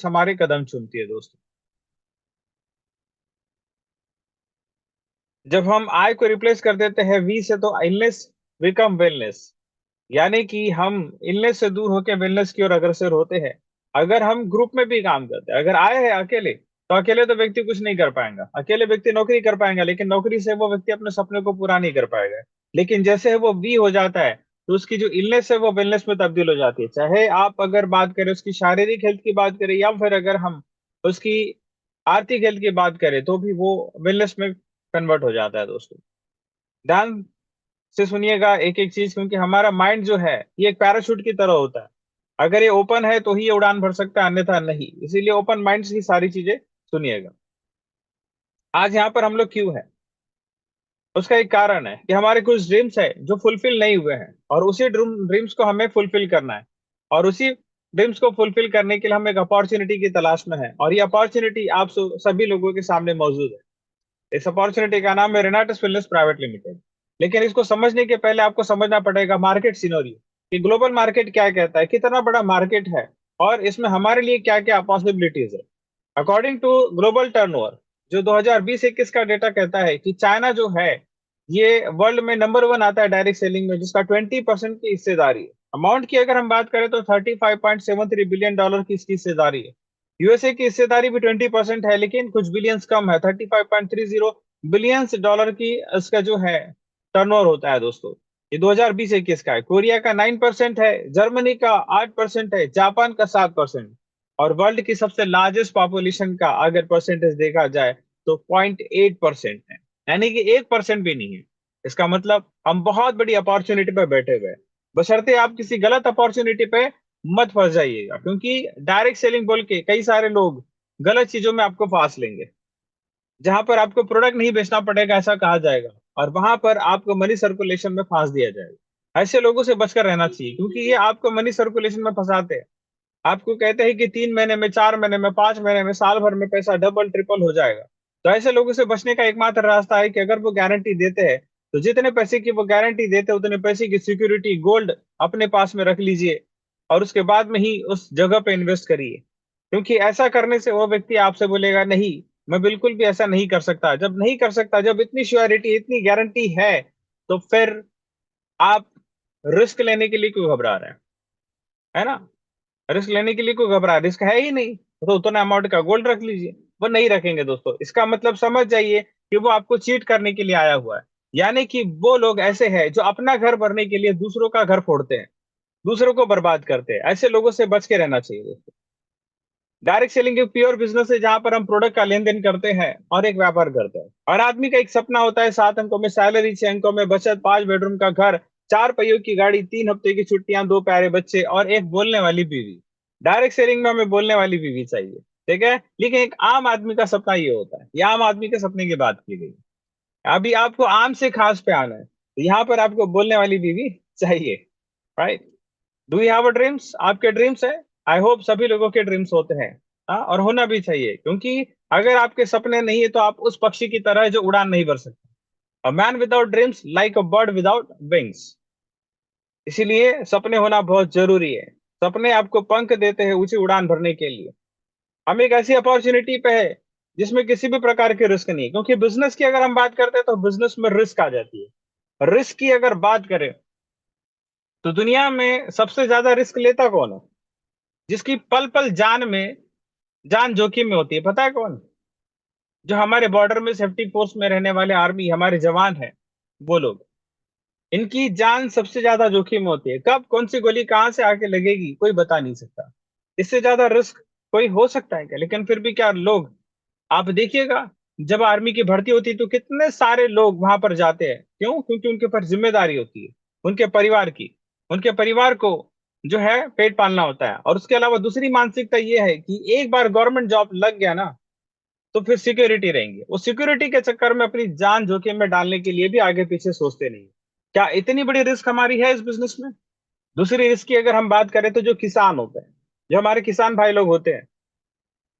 Universe हमारे कदम चूमती है दोस्तों। जब हम आई को रिप्लेस कर देते हैं वी से, तो इलनेस बिकम वेलनेस, यानी कि हम इलनेस से दूर होकर वेलनेस की ओर अग्रसर होते हैं। अगर हम ग्रुप में भी काम करते हैं, अगर आए हैं अकेले, तो अकेले तो व्यक्ति कुछ नहीं कर पाएगा। अकेले व्यक्ति नौकरी कर पाएगा, लेकिन नौकरी से वो व्यक्ति अपने सपने को पूरा नहीं कर पाएगा। लेकिन जैसे वो वी हो जाता है, तो उसकी जो इलनेस है वो वेलनेस में तब्दील हो जाती है। चाहे आप अगर बात करें उसकी शारीरिक हेल्थ की बात करें, या फिर अगर हम उसकी आर्थिक हेल्थ की बात करें, तो भी वो वेलनेस में कन्वर्ट हो जाता है दोस्तों। ध्यान से सुनिएगा एक एक चीज, क्योंकि हमारा माइंड जो है ये एक पैराशूट की तरह होता है। अगर ये ओपन है तो ही ये उड़ान भर सकता है, अन्यथा नहीं। इसीलिए ओपन माइंड की सारी चीजें सुनिएगा। आज यहाँ पर हम लोग क्यों है, उसका एक कारण है कि हमारे कुछ ड्रीम्स है जो फुलफिल नहीं हुए हैं, और उसी ड्रीम्स को हमें फुलफिल करना है। और उसी ड्रीम्स को फुलफिल करने के लिए हम एक अपॉर्चुनिटी की तलाश में है, और ये अपॉर्चुनिटी आप सभी लोगों के सामने मौजूद है। इस अपॉर्चुनिटी का नाम है रेनाटस वेलनेस प्राइवेट लिमिटेड। लेकिन इसको समझने के पहले आपको समझना पड़ेगा मार्केट सिनेरियो, कि ग्लोबल मार्केट क्या कहता है, कितना बड़ा मार्केट है, और इसमें हमारे लिए क्या क्या पॉसिबिलिटीज है। अकॉर्डिंग टू ग्लोबल टर्नओवर, जो 2020-21 का डेटा कहता है कि चाइना जो है ये वर्ल्ड में नंबर वन आता है डायरेक्ट सेलिंग में, जिसका 20% की हिस्सेदारी है। अमाउंट की अगर हम बात करें तो $35.73 बिलियन की इसकी हिस्सेदारी है। यूएसए की हिस्सेदारी भी 20% है, लेकिन कुछ बिलियंस कम है। $35.30 बिलियंस की इसका जो है टर्नओवर होता है दोस्तों। ये 2020-21 का है। कोरिया का 9% है, जर्मनी का 8% है, जापान का 7%। और वर्ल्ड की सबसे लार्जेस्ट पॉपुलेशन का अगर परसेंटेज देखा जाए तो 0.8% है, यानी कि 1% भी नहीं है। इसका मतलब हम बहुत बड़ी अपॉर्चुनिटी पे बैठे हुए हैं। बशर्ते आप किसी गलत अपॉर्चुनिटी पे मत फंस जाइएगा, क्योंकि डायरेक्ट सेलिंग बोल के कई सारे लोग गलत चीजों में आपको फांस लेंगे। जहां पर आपको प्रोडक्ट नहीं बेचना पड़ेगा ऐसा कहा जाएगा, और वहां पर आपको मनी सर्कुलेशन में फांस दिया जाएगा। ऐसे लोगों से बचकर रहना चाहिए, क्योंकि ये आपको मनी सर्कुलेशन में फंसाते हैं। आपको कहते हैं कि 3 महीने में, 4 महीने में, 5 महीने में, साल भर में पैसा डबल ट्रिपल हो जाएगा। तो ऐसे लोगों से बचने का एकमात्र रास्ता है कि अगर वो गारंटी देते हैं, तो जितने पैसे की वो गारंटी देते हैं उतने पैसे की सिक्योरिटी गोल्ड अपने पास में रख लीजिए, और उसके बाद में ही उस जगह पे इन्वेस्ट करिए। क्योंकि ऐसा करने से वो व्यक्ति आपसे बोलेगा नहीं, मैं बिल्कुल भी ऐसा नहीं कर सकता। जब नहीं कर सकता, जब इतनी श्योरिटी, इतनी गारंटी है, तो फिर आप रिस्क लेने के लिए क्यों घबरा रहे हैं? है ना? रिस्क लेने के लिए कोई घबरा, रिस्क है ही नहीं, तो उतना अमाउंट का गोल्ड रख लीजिए। वो नहीं रखेंगे दोस्तों। इसका मतलब समझ जाइए कि वो आपको चीट करने के लिए आया हुआ है। यानी कि वो लोग ऐसे हैं जो अपना घर भरने के लिए दूसरों का घर फोड़ते हैं, दूसरों को बर्बाद करते हैं। ऐसे लोगों से बच के रहना चाहिए दोस्तों। डायरेक्ट सेलिंग एक प्योर बिजनेस है, जहां पर हम प्रोडक्ट का लेन देन करते हैं और एक व्यापार करते हैं। और आदमी का एक सपना होता है, 7 अंकों में सैलरी, 6 अंकों में बचत, 5 बेडरूम का घर, 4 पहियों की गाड़ी, 3 हफ्ते की छुट्टियां, 2 प्यारे बच्चे और एक बोलने वाली बीवी। डायरेक्ट सेलिंग में हमें बोलने वाली बीवी चाहिए, ठीक है। लेकिन एक आम आदमी का सपना ये होता है, ये आम आदमी के सपने की बात की गई। अभी आपको आम से खास पे आना है, तो यहाँ पर आपको बोलने वाली बीवी चाहिए, right. Do you have a dreams? आपके ड्रीम्स है? आई होप सभी लोगों के ड्रीम्स होते हैं। हाँ, और होना भी चाहिए, क्योंकि अगर आपके सपने नहीं है तो आप उस पक्षी की तरह है जो उड़ान नहीं भर सकते। A man without dreams like a bird without wings. इसीलिए सपने होना बहुत जरूरी है। सपने आपको पंख देते हैं ऊंची उड़ान भरने के लिए। हम एक ऐसी अपॉर्चुनिटी पे है जिसमें किसी भी प्रकार के रिस्क नहीं है, क्योंकि बिजनेस की अगर हम बात करते हैं तो बिजनेस में रिस्क आ जाती है। रिस्क की अगर बात करें तो दुनिया में सबसे ज्यादा रिस्क लेता कौन है? जिसकी पल पल जान में, जान जोखिम में होती है, पता है कौन? जो हमारे बॉर्डर में सेफ्टी फोर्स में रहने वाले आर्मी, हमारे जवान हैं, वो लोग। इनकी जान सबसे ज्यादा जोखिम में होती है। कब कौन सी गोली कहां से आके लगेगी कोई बता नहीं सकता। इससे ज्यादा रिस्क कोई हो सकता है क्या? लेकिन फिर भी क्या लोग, आप देखिएगा, जब आर्मी की भर्ती होती है तो कितने सारे लोग वहां पर जाते हैं। क्यों? क्योंकि उनके ऊपर जिम्मेदारी होती है, उनके परिवार की। उनके परिवार को जो है पेट पालना होता है। और उसके अलावा दूसरी मानसिकता ये है कि एक बार गवर्नमेंट जॉब लग गया ना, तो फिर सिक्योरिटी रहेंगे। वो सिक्योरिटी के चक्कर में अपनी जान जोखिम में डालने के लिए भी आगे पीछे सोचते नहीं। क्या इतनी बड़ी रिस्क हमारी है इस बिजनेस में? दूसरी रिस्क की अगर हम बात करें तो जो किसान होते हैं, जो हमारे किसान भाई लोग होते हैं,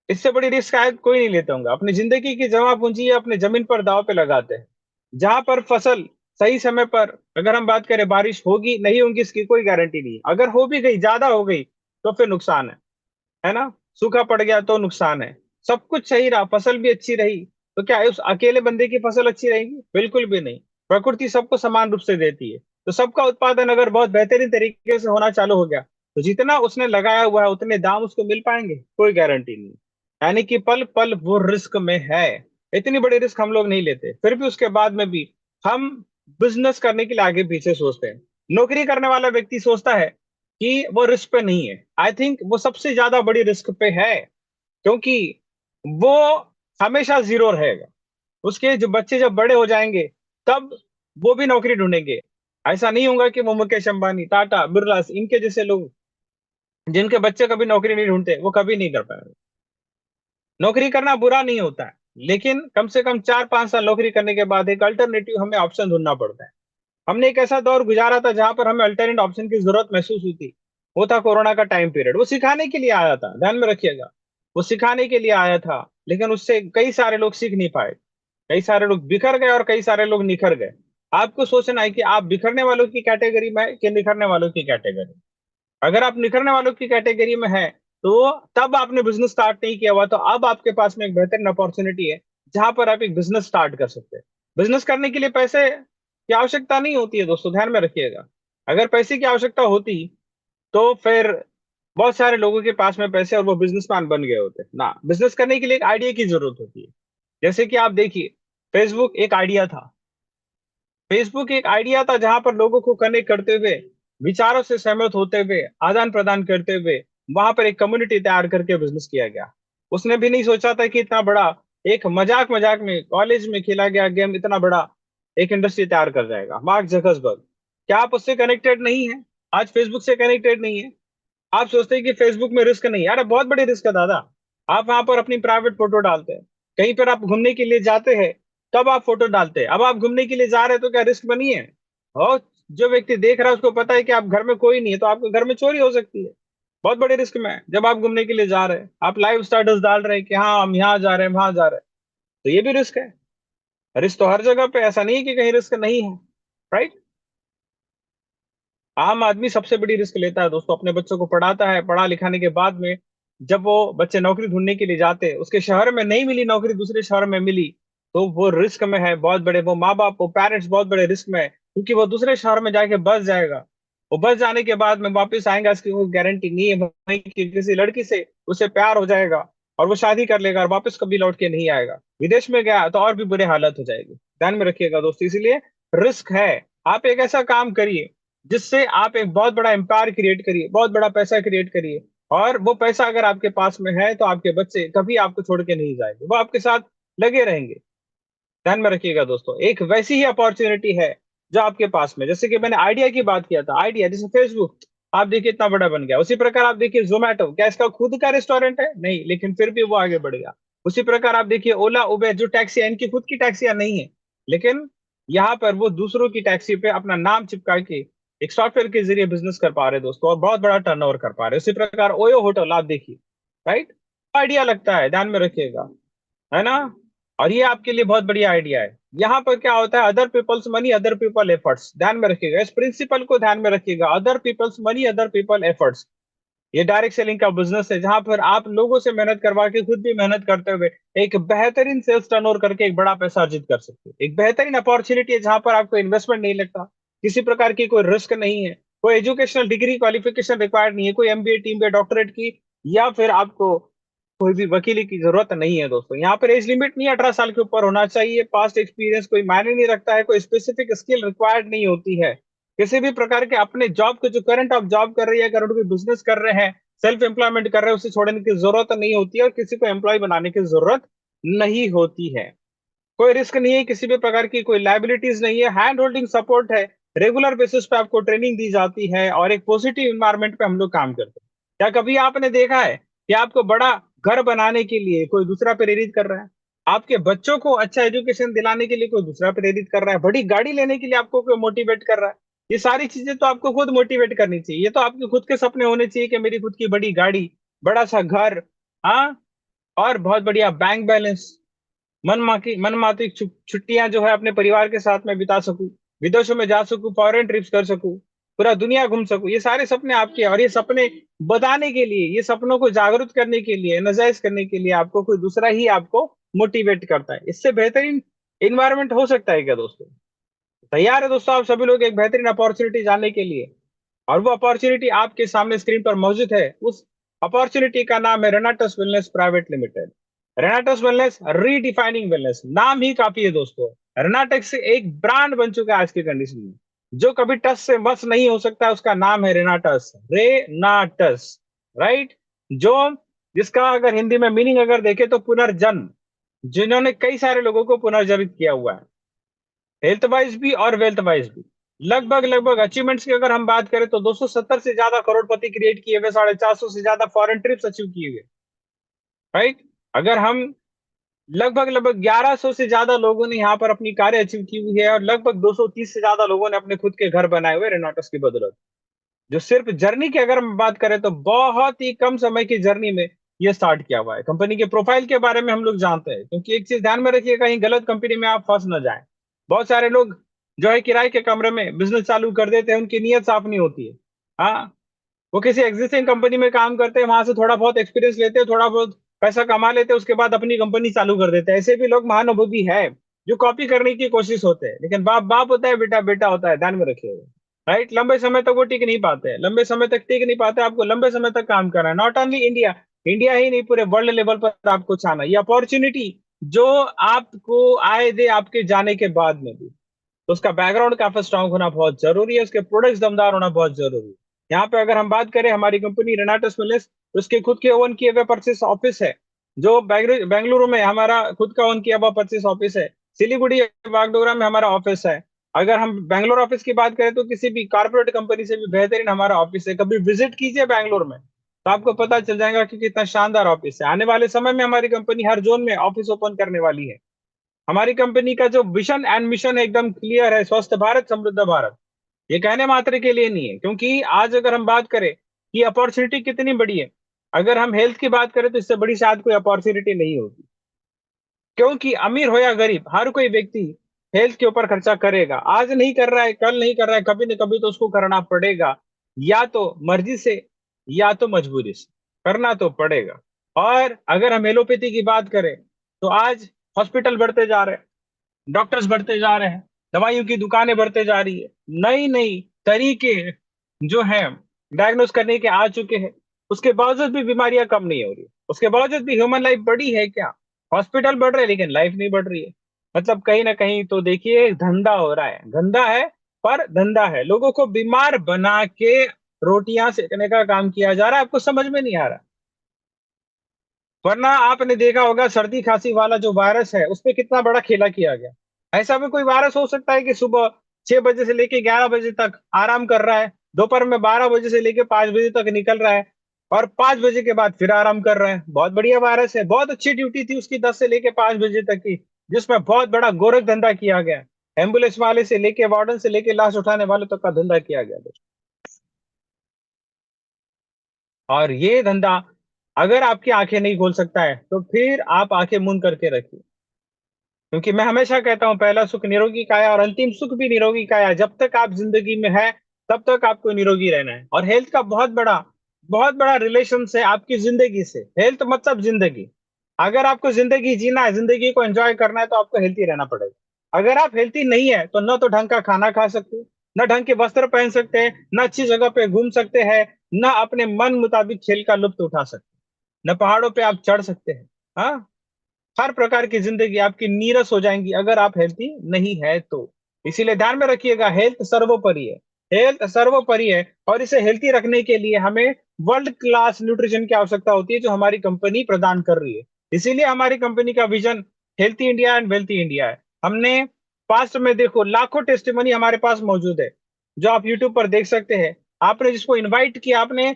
इससे बड़ी रिस्क शायद कोई नहीं लेते होंगे। अपनी जिंदगी की जमा पूंजी अपने जमीन पर दांव पे लगाते हैं। जहां पर फसल सही समय पर, अगर हम बात करें, बारिश होगी नहीं होगी इसकी कोई गारंटी नहीं है। अगर हो भी गई, ज्यादा हो गई, तो फिर नुकसान है ना? सूखा पड़ गया तो नुकसान है। सब कुछ सही रहा, फसल भी अच्छी रही, तो क्या उस अकेले बंदे की फसल अच्छी रहेगी? बिल्कुल भी नहीं। प्रकृति सबको समान रूप से देती है। तो सबका उत्पादन अगर बहुत बेहतरीन तरीके से होना चालू हो गया, तो जितना उसने लगाया हुआ है उतने दाम उसको मिल पाएंगे? कोई गारंटी नहीं। यानी कि पल पल वो रिस्क में है। इतनी बड़ी रिस्क हम लोग नहीं लेते, फिर भी उसके बाद में भी हम बिजनेस करने के लिए आगे पीछे सोचते हैं। नौकरी करने वाला व्यक्ति सोचता है कि वो रिस्क पे नहीं है। आई थिंक वो सबसे ज्यादा बड़ी रिस्क पे है, क्योंकि वो हमेशा जीरो रहेगा। उसके जो बच्चे जब बड़े हो जाएंगे, तब वो भी नौकरी ढूंढेंगे। ऐसा नहीं होगा कि वो मुकेश अंबानी, टाटा, बिरला इनके जैसे लोग जिनके बच्चे कभी नौकरी नहीं ढूंढते, वो कभी नहीं कर पाएंगे। नौकरी करना बुरा नहीं होता है, लेकिन कम से कम 4-5 साल नौकरी करने के बाद एक अल्टरनेटिव हमें ऑप्शन ढूंढना पड़ता है। हमने एक ऐसा दौर गुजारा था जहां पर हमें अल्टरनेट ऑप्शन की जरूरत महसूस हुई थी। वो था कोरोना का टाइम पीरियड। वो सिखाने के लिए आया था, ध्यान में रखिएगा। वो सिखाने के लिए आया था, लेकिन उससे कई सारे लोग सीख नहीं पाए। कई सारे लोग बिखर गए और कई सारे लोग निखर गए। आपको सोचना है कि आप बिखरने वालों की कैटेगरी में हैं कि निखरने वालों की कैटेगरी। अगर आप निखरने वालों की कैटेगरी में है, तो तब आपने बिजनेस स्टार्ट नहीं किया हुआ, तो अब आपके पास में एक बेहतरीन अपॉर्चुनिटी है जहां पर आप एक बिजनेस स्टार्ट कर सकते हैं। बिजनेस करने के लिए पैसे की आवश्यकता नहीं होती है दोस्तों, ध्यान में रखिएगा। अगर पैसे की आवश्यकता होती, तो फिर बहुत सारे लोगों के पास में पैसे और वो बिजनेसमैन बन गए होते ना। बिजनेस करने के लिए एक आइडिया की जरूरत होती है। जैसे कि आप देखिए, फेसबुक एक आइडिया था। फेसबुक एक आइडिया था जहां पर लोगों को कनेक्ट करते हुए, विचारों से सहमत होते हुए, आदान प्रदान करते हुए, वहां पर एक कम्युनिटी तैयार करके बिजनेस किया गया। उसने भी नहीं सोचा था कि इतना बड़ा एक मजाक मजाक में कॉलेज में खेला गया गेम इतना बड़ा एक इंडस्ट्री तैयार कर जाएगा। मार्क जकरबर्ग, क्या आप उससे कनेक्टेड नहीं है? आज फेसबुक से कनेक्टेड नहीं है? आप सोचते हैं कि फेसबुक में रिस्क नहीं है? अरे बहुत बड़ी रिस्क है दादा। आप वहां पर अपनी प्राइवेट फोटो डालते हैं, कहीं पर आप घूमने के लिए जाते हैं, तब आप फोटो डालते हैं। अब आप घूमने के लिए जा रहे हैं, तो क्या रिस्क बनी है? और जो व्यक्ति देख रहा है उसको पता है कि आप घर में कोई नहीं है, तो आपके घर में चोरी हो सकती है। बहुत बड़े रिस्क में है। जब आप घूमने के लिए जा रहे हैं, आप लाइव स्टेटस डाल रहे हैं कि हाँ हम यहाँ जा रहे हैं, वहां जा रहे हैं, तो ये भी रिस्क है। रिस्क तो हर जगह पे, ऐसा नहीं है कि कहीं रिस्क नहीं है। राइट। आम आदमी सबसे बड़ी रिस्क लेता है दोस्तों, अपने बच्चों को पढ़ाता है, पढ़ा लिखाने के बाद में जब वो बच्चे नौकरी ढूंढने के लिए जाते हैं, उसके शहर में नहीं मिली नौकरी, दूसरे शहर में मिली, तो वो रिस्क में है बहुत बड़े। वो माँ बाप, वो पेरेंट्स बहुत बड़े रिस्क में है, क्योंकि वो दूसरे शहर में जाके बस जाएगा। वो बस जाने के बाद में वापस आएगा, इसकी कोई गारंटी नहीं है। वहीं की किसी लड़की से उसे प्यार हो जाएगा और वो शादी कर लेगा और वापस कभी लौट के नहीं आएगा। विदेश में गया तो और भी बुरे हालत हो जाएगी। ध्यान में रखिएगा दोस्तों, इसीलिए रिस्क है। आप एक ऐसा काम करिए जिससे आप एक बहुत बड़ा एम्पायर क्रिएट करिए, बहुत बड़ा पैसा क्रिएट करिए। और वो पैसा अगर आपके पास में है, तो आपके बच्चे कभी आपको छोड़ के नहीं जाएंगे, वो आपके साथ लगे रहेंगे। ध्यान में रखिएगा दोस्तों, एक वैसी ही अपॉर्चुनिटी है जो आपके पास में, जैसे कि मैंने आइडिया की बात किया था, आइडिया जैसे फेसबुक, आप देखिए इतना बड़ा बन गया। उसी प्रकार आप देखिए जोमेटो, क्या इसका खुद का रेस्टोरेंट है? नहीं, लेकिन फिर भी वो आगे बढ़ गया। उसी प्रकार आप देखिए ओला, उबेर, जो टैक्सी है, इनकी खुद की टैक्सियां नहीं है, लेकिन यहाँ पर वो दूसरों की टैक्सी पे अपना नाम चिपका के एक सॉफ्टवेयर के जरिए बिजनेस कर पा रहे हैं दोस्तों, और बहुत बड़ा टर्नओवर कर पा रहे हैं। उसी प्रकार ओयो होटल आप देखिए। राइट। आइडिया लगता है, ध्यान में रखिएगा, है ना? और ये आपके लिए बहुत बढ़िया आइडिया है। यहाँ पर क्या होता है, other peoples money other people efforts, ध्यान में रखिएगा, इस प्रिंसिपल को ध्यान में रखिएगा। Other peoples money other people efforts, ये डायरेक्ट सेलिंग का बिजनेस है, जहां पर आप लोगों से मेहनत करवा के खुद भी मेहनत करते हुए एक बेहतरीन सेल्स टर्नओवर करके एक बड़ा पैसा अर्जित कर सकते हैं। एक बेहतरीन अपॉर्चुनिटी है जहां पर आपको इन्वेस्टमेंट नहीं लगता, किसी प्रकार की कोई रिस्क नहीं है, कोई एजुकेशनल डिग्री क्वालिफिकेशन रिक्वायर्ड नहीं है, कोई एमबीए, टीम बी, डॉक्टरेट की, या फिर आपको कोई भी वकीली की जरूरत नहीं है दोस्तों। यहाँ पर एज लिमिट नहीं है, 18 साल के ऊपर होना चाहिए। पास्ट एक्सपीरियंस कोई मायने नहीं रखता है, कोई स्पेसिफिक स्किल रिक्वायर्ड नहीं होती है। किसी भी प्रकार के अपने जॉब को, जो करंट आप जॉब कर रही है, करंट कोई बिजनेस कर रहे हैं, सेल्फ एम्प्लॉयमेंट कर रहे हैं, उसे छोड़ने की जरूरत नहीं होती है, और किसी को एम्प्लॉय बनाने की जरूरत नहीं होती है। कोई रिस्क नहीं है, किसी भी प्रकार की कोई लाइबिलिटीज नहीं है, हैंड होल्डिंग सपोर्ट है। रेगुलर बेसिस पे आपको ट्रेनिंग दी जाती है, और एक पॉजिटिव इन्वायरमेंट पे हम लोग काम करते हैं। क्या कभी आपने देखा है कि आपको बड़ा घर बनाने के लिए कोई दूसरा प्रेरित कर रहा है? आपके बच्चों को अच्छा एजुकेशन दिलाने के लिए कोई दूसरा प्रेरित कर रहा है? बड़ी गाड़ी लेने के लिए आपको कोई मोटिवेट कर रहा है? ये सारी चीजें तो आपको खुद मोटिवेट करनी चाहिए। ये तो आपके खुद के सपने होने चाहिए कि मेरी खुद की बड़ी गाड़ी, बड़ा सा घर, हाँ, और बहुत बढ़िया बैंक बैलेंस, मन माती छुट्टियां जो है अपने परिवार के साथ में बिता सकूं, विदेशों में जा सकूं, फॉरेन ट्रिप्स कर सकूं। पूरा दुनिया घूम सकूं, ये सारे सपने आपके हैं। और ये सपने बताने के लिए, ये सपनों को जागरूक करने के लिए, एनर्जाइज करने के लिए आपको कोई दूसरा ही आपको मोटिवेट करता है। इससे बेहतरीन इन्वायरमेंट हो सकता है क्या दोस्तों? तैयार है दोस्तों आप सभी लोग एक बेहतरीन अपॉर्चुनिटी जानने के लिए? और वो अपॉर्चुनिटी आपके सामने स्क्रीन पर मौजूद है। उस अपॉर्चुनिटी का नाम है Renatus wellness private limited. Renatus wellness, redefining wellness, नाम ही काफी है दोस्तों। रेनाटेक्स एक ब्रांड बन चुका है आज की कंडीशन में। जो कभी टस से मस नहीं हो सकता, उसका नाम है रेनाटस, रेनाटस, राइट। जो जिसका अगर हिंदी में मीनिंग अगर देखे तो पुनर्जन्म, जिन्होंने कई सारे लोगों को पुनर्जीवित किया हुआ है, हेल्थ वाइज भी और वेल्थ वाइज भी। लगभग लगभग अचीवमेंट्स की अगर हम बात करें तो 270 से ज्यादा करोड़पति क्रिएट किए हुए, 450 से ज्यादा फॉरेन ट्रिप्स अचीव किए हुए, राइट। अगर हम लगभग लगभग 1100 से ज्यादा लोगों ने यहाँ पर अपनी कारें अचीव की हुई है, और लगभग 230 से ज्यादा लोगों ने अपने खुद के घर बनाए हुए रेनाटस की बदौलत। जो सिर्फ जर्नी की अगर हम बात करें तो बहुत ही कम समय की जर्नी में ये स्टार्ट किया हुआ है। कंपनी के प्रोफाइल के बारे में हम लोग जानते हैं, क्योंकि एक चीज ध्यान में रखिए, कहीं गलत कंपनी में आप फंस न जाएं। बहुत सारे लोग जो है किराए के कमरे में बिजनेस चालू कर देते हैं, उनकी नीयत साफ नहीं होती है। हाँ, वो किसी एग्जिस्टिंग कंपनी में काम करते हैं, वहां से थोड़ा बहुत एक्सपीरियंस लेते हैं, थोड़ा बहुत पैसा कमा लेते हैं, उसके बाद अपनी कंपनी चालू कर देते हैं। ऐसे भी लोग महानुभूति है जो कॉपी करने की कोशिश होते हैं, लेकिन बाप बाप होता है, बेटा बेटा होता है, ध्यान में रखिएगा, राइट। लंबे समय तक वो टिक नहीं पाते हैं, लंबे समय तक टिक नहीं पाते। आपको लंबे समय तक काम करना है, नॉट ओनली इंडिया, इंडिया ही नहीं पूरे वर्ल्ड लेवल पर आपको छाना। ये अपॉर्चुनिटी जो आपको आए दे आपके जाने के बाद में भी, तो उसका बैकग्राउंड काफी स्ट्रांग होना बहुत जरूरी है, उसके प्रोडक्ट्स दमदार होना बहुत जरूरी है। यहाँ पे अगर हम बात करें हमारी कंपनी रेनाटस मिलेस, तो उसके खुद के ओन किए हुए परचेस ऑफिस है, जो बेंगलुरु में हमारा खुद का ओन किया हुआ परचेस ऑफिस है। सिलीगुड़ी बागडोगरा में हमारा ऑफिस है। अगर हम बैंगलोर ऑफिस की बात करें तो किसी भी कॉर्पोरेट कंपनी से भी बेहतरीन हमारा ऑफिस है। कभी विजिट कीजिए बैंगलोर में, तो आपको पता चल जाएगा कि कितना शानदार ऑफिस है। आने वाले समय में हमारी कंपनी हर जोन में ऑफिस ओपन करने वाली है। हमारी कंपनी का जो विजन एंड मिशन एकदम क्लियर है, स्वस्थ भारत समृद्ध भारत। ये कहने मात्र के लिए नहीं है, क्योंकि आज अगर हम बात करें कि अपॉर्चुनिटी कितनी बड़ी है, अगर हम हेल्थ की बात करें तो इससे बड़ी शायद कोई अपॉर्चुनिटी नहीं होगी। क्योंकि अमीर हो या गरीब, हर कोई व्यक्ति हेल्थ के ऊपर खर्चा करेगा। आज नहीं कर रहा है, कल नहीं कर रहा है, कभी न कभी तो उसको करना पड़ेगा, या तो मर्जी से या तो मजबूरी से, करना तो पड़ेगा। और अगर हम एलोपैथी की बात करें तो आज हॉस्पिटल बढ़ते जा रहे हैं, डॉक्टर्स बढ़ते जा रहे हैं, दवाइयों की दुकानें बढ़ते जा रही है, नई नई तरीके जो है डायग्नोस करने के आ चुके हैं। उसके बावजूद भी बीमारियां कम नहीं हो रही, उसके बावजूद भी ह्यूमन लाइफ बढ़ी है क्या? हॉस्पिटल बढ़ रहे हैं लेकिन लाइफ नहीं बढ़ रही है। मतलब कहीं ना कहीं तो देखिए धंधा हो रहा है, धंधा है, पर धंधा है, लोगों को बीमार बना के रोटियां सेकने का काम किया जा रहा है। आपको समझ में नहीं आ रहा। वरना आपने देखा होगा सर्दी खांसी वाला जो वायरस है, उस पे कितना बड़ा खेला किया गया। ऐसा भी कोई वायरस हो सकता है कि सुबह 6 बजे से लेके 11 बजे तक आराम कर रहा है, दोपहर में 12 बजे से लेके 5 बजे तक निकल रहा है, और 5 बजे के बाद फिर आराम कर रहा है? बहुत बढ़िया वायरस है, बहुत अच्छी ड्यूटी थी उसकी 10 से लेके 5 बजे तक की, जिसमें बहुत बड़ा गोरख धंधा किया गया। एम्बुलेंस वाले से लेके वार्डन से लेके लाश उठाने वाले तक का धंधा किया गया। और ये धंधा अगर आपकी आंखें नहीं खोल सकता है तो फिर आप आंखें मूंद करके रखिए। क्योंकि मैं हमेशा कहता हूं, पहला सुख निरोगी काया और अंतिम सुख भी निरोगी काया। जब तक आप जिंदगी में है तब तक आपको निरोगी रहना है। और हेल्थ का बहुत बड़ा रिलेशन है आपकी जिंदगी से। हेल्थ मतलब जिंदगी। अगर आपको जिंदगी जीना है, जिंदगी को एंजॉय करना है, तो आपको हेल्थी रहना पड़ेगा। अगर आप हेल्थी नहीं है तो न तो ढंग का खाना खा सकते, न ढंग के वस्त्र पहन सकते हैं, न अच्छी जगह पे घूम सकते हैं, न अपने मन मुताबिक खेल का लुत्फ उठा सकते, न पहाड़ों पे आप चढ़ सकते हैं। हाँ, हर प्रकार की जिंदगी आपकी नीरस हो जाएंगी अगर आप हेल्थी नहीं है तो। इसीलिए ध्यान में रखिएगा, हेल्थ सर्वोपरि है, हेल्थ सर्वोपरि है। और इसे हेल्थी रखने के लिए हमें वर्ल्ड क्लास न्यूट्रिशन की आवश्यकता होती है, जो हमारी कंपनी प्रदान कर रही है। इसीलिए हमारी कंपनी का vision healthy India and wealthy India है। हमने पास्ट में देखो लाखों टेस्टिमनी हमारे पास मौजूद है, जो आप यूट्यूब पर देख सकते हैं। आपने जिसको इन्वाइट किया, आपने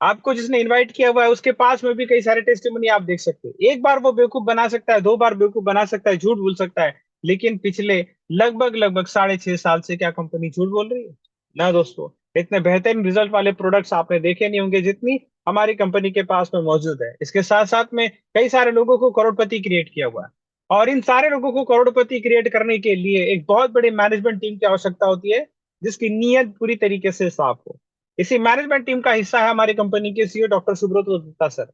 आपको जिसने इनवाइट किया हुआ है उसके पास में भी कई सारे टेस्टिमनी आप देख सकते हैं। एक बार वो बेवकूफ बना सकता है, 2 बार बेवकूफ बना सकता है, झूठ बोल सकता है, लेकिन पिछले लगभग लगभग 6.5 साल से क्या कंपनी झूठ बोल रही है? ना दोस्तों, इतने बेहतरीन रिजल्ट वाले प्रोडक्ट्स आपने देखे नहीं होंगे जितनी हमारी कंपनी के पास में मौजूद है। इसके साथ साथ में कई सारे लोगों को करोड़पति क्रिएट किया हुआ है। और इन सारे लोगों को करोड़पति क्रिएट करने के लिए एक बहुत बड़ी मैनेजमेंट टीम की आवश्यकता होती है, जिसकी नीयत पूरी तरीके से साफ हो। इसी मैनेजमेंट टीम का हिस्सा है हमारी कंपनी के CEO doctor Subrata Gupta sir,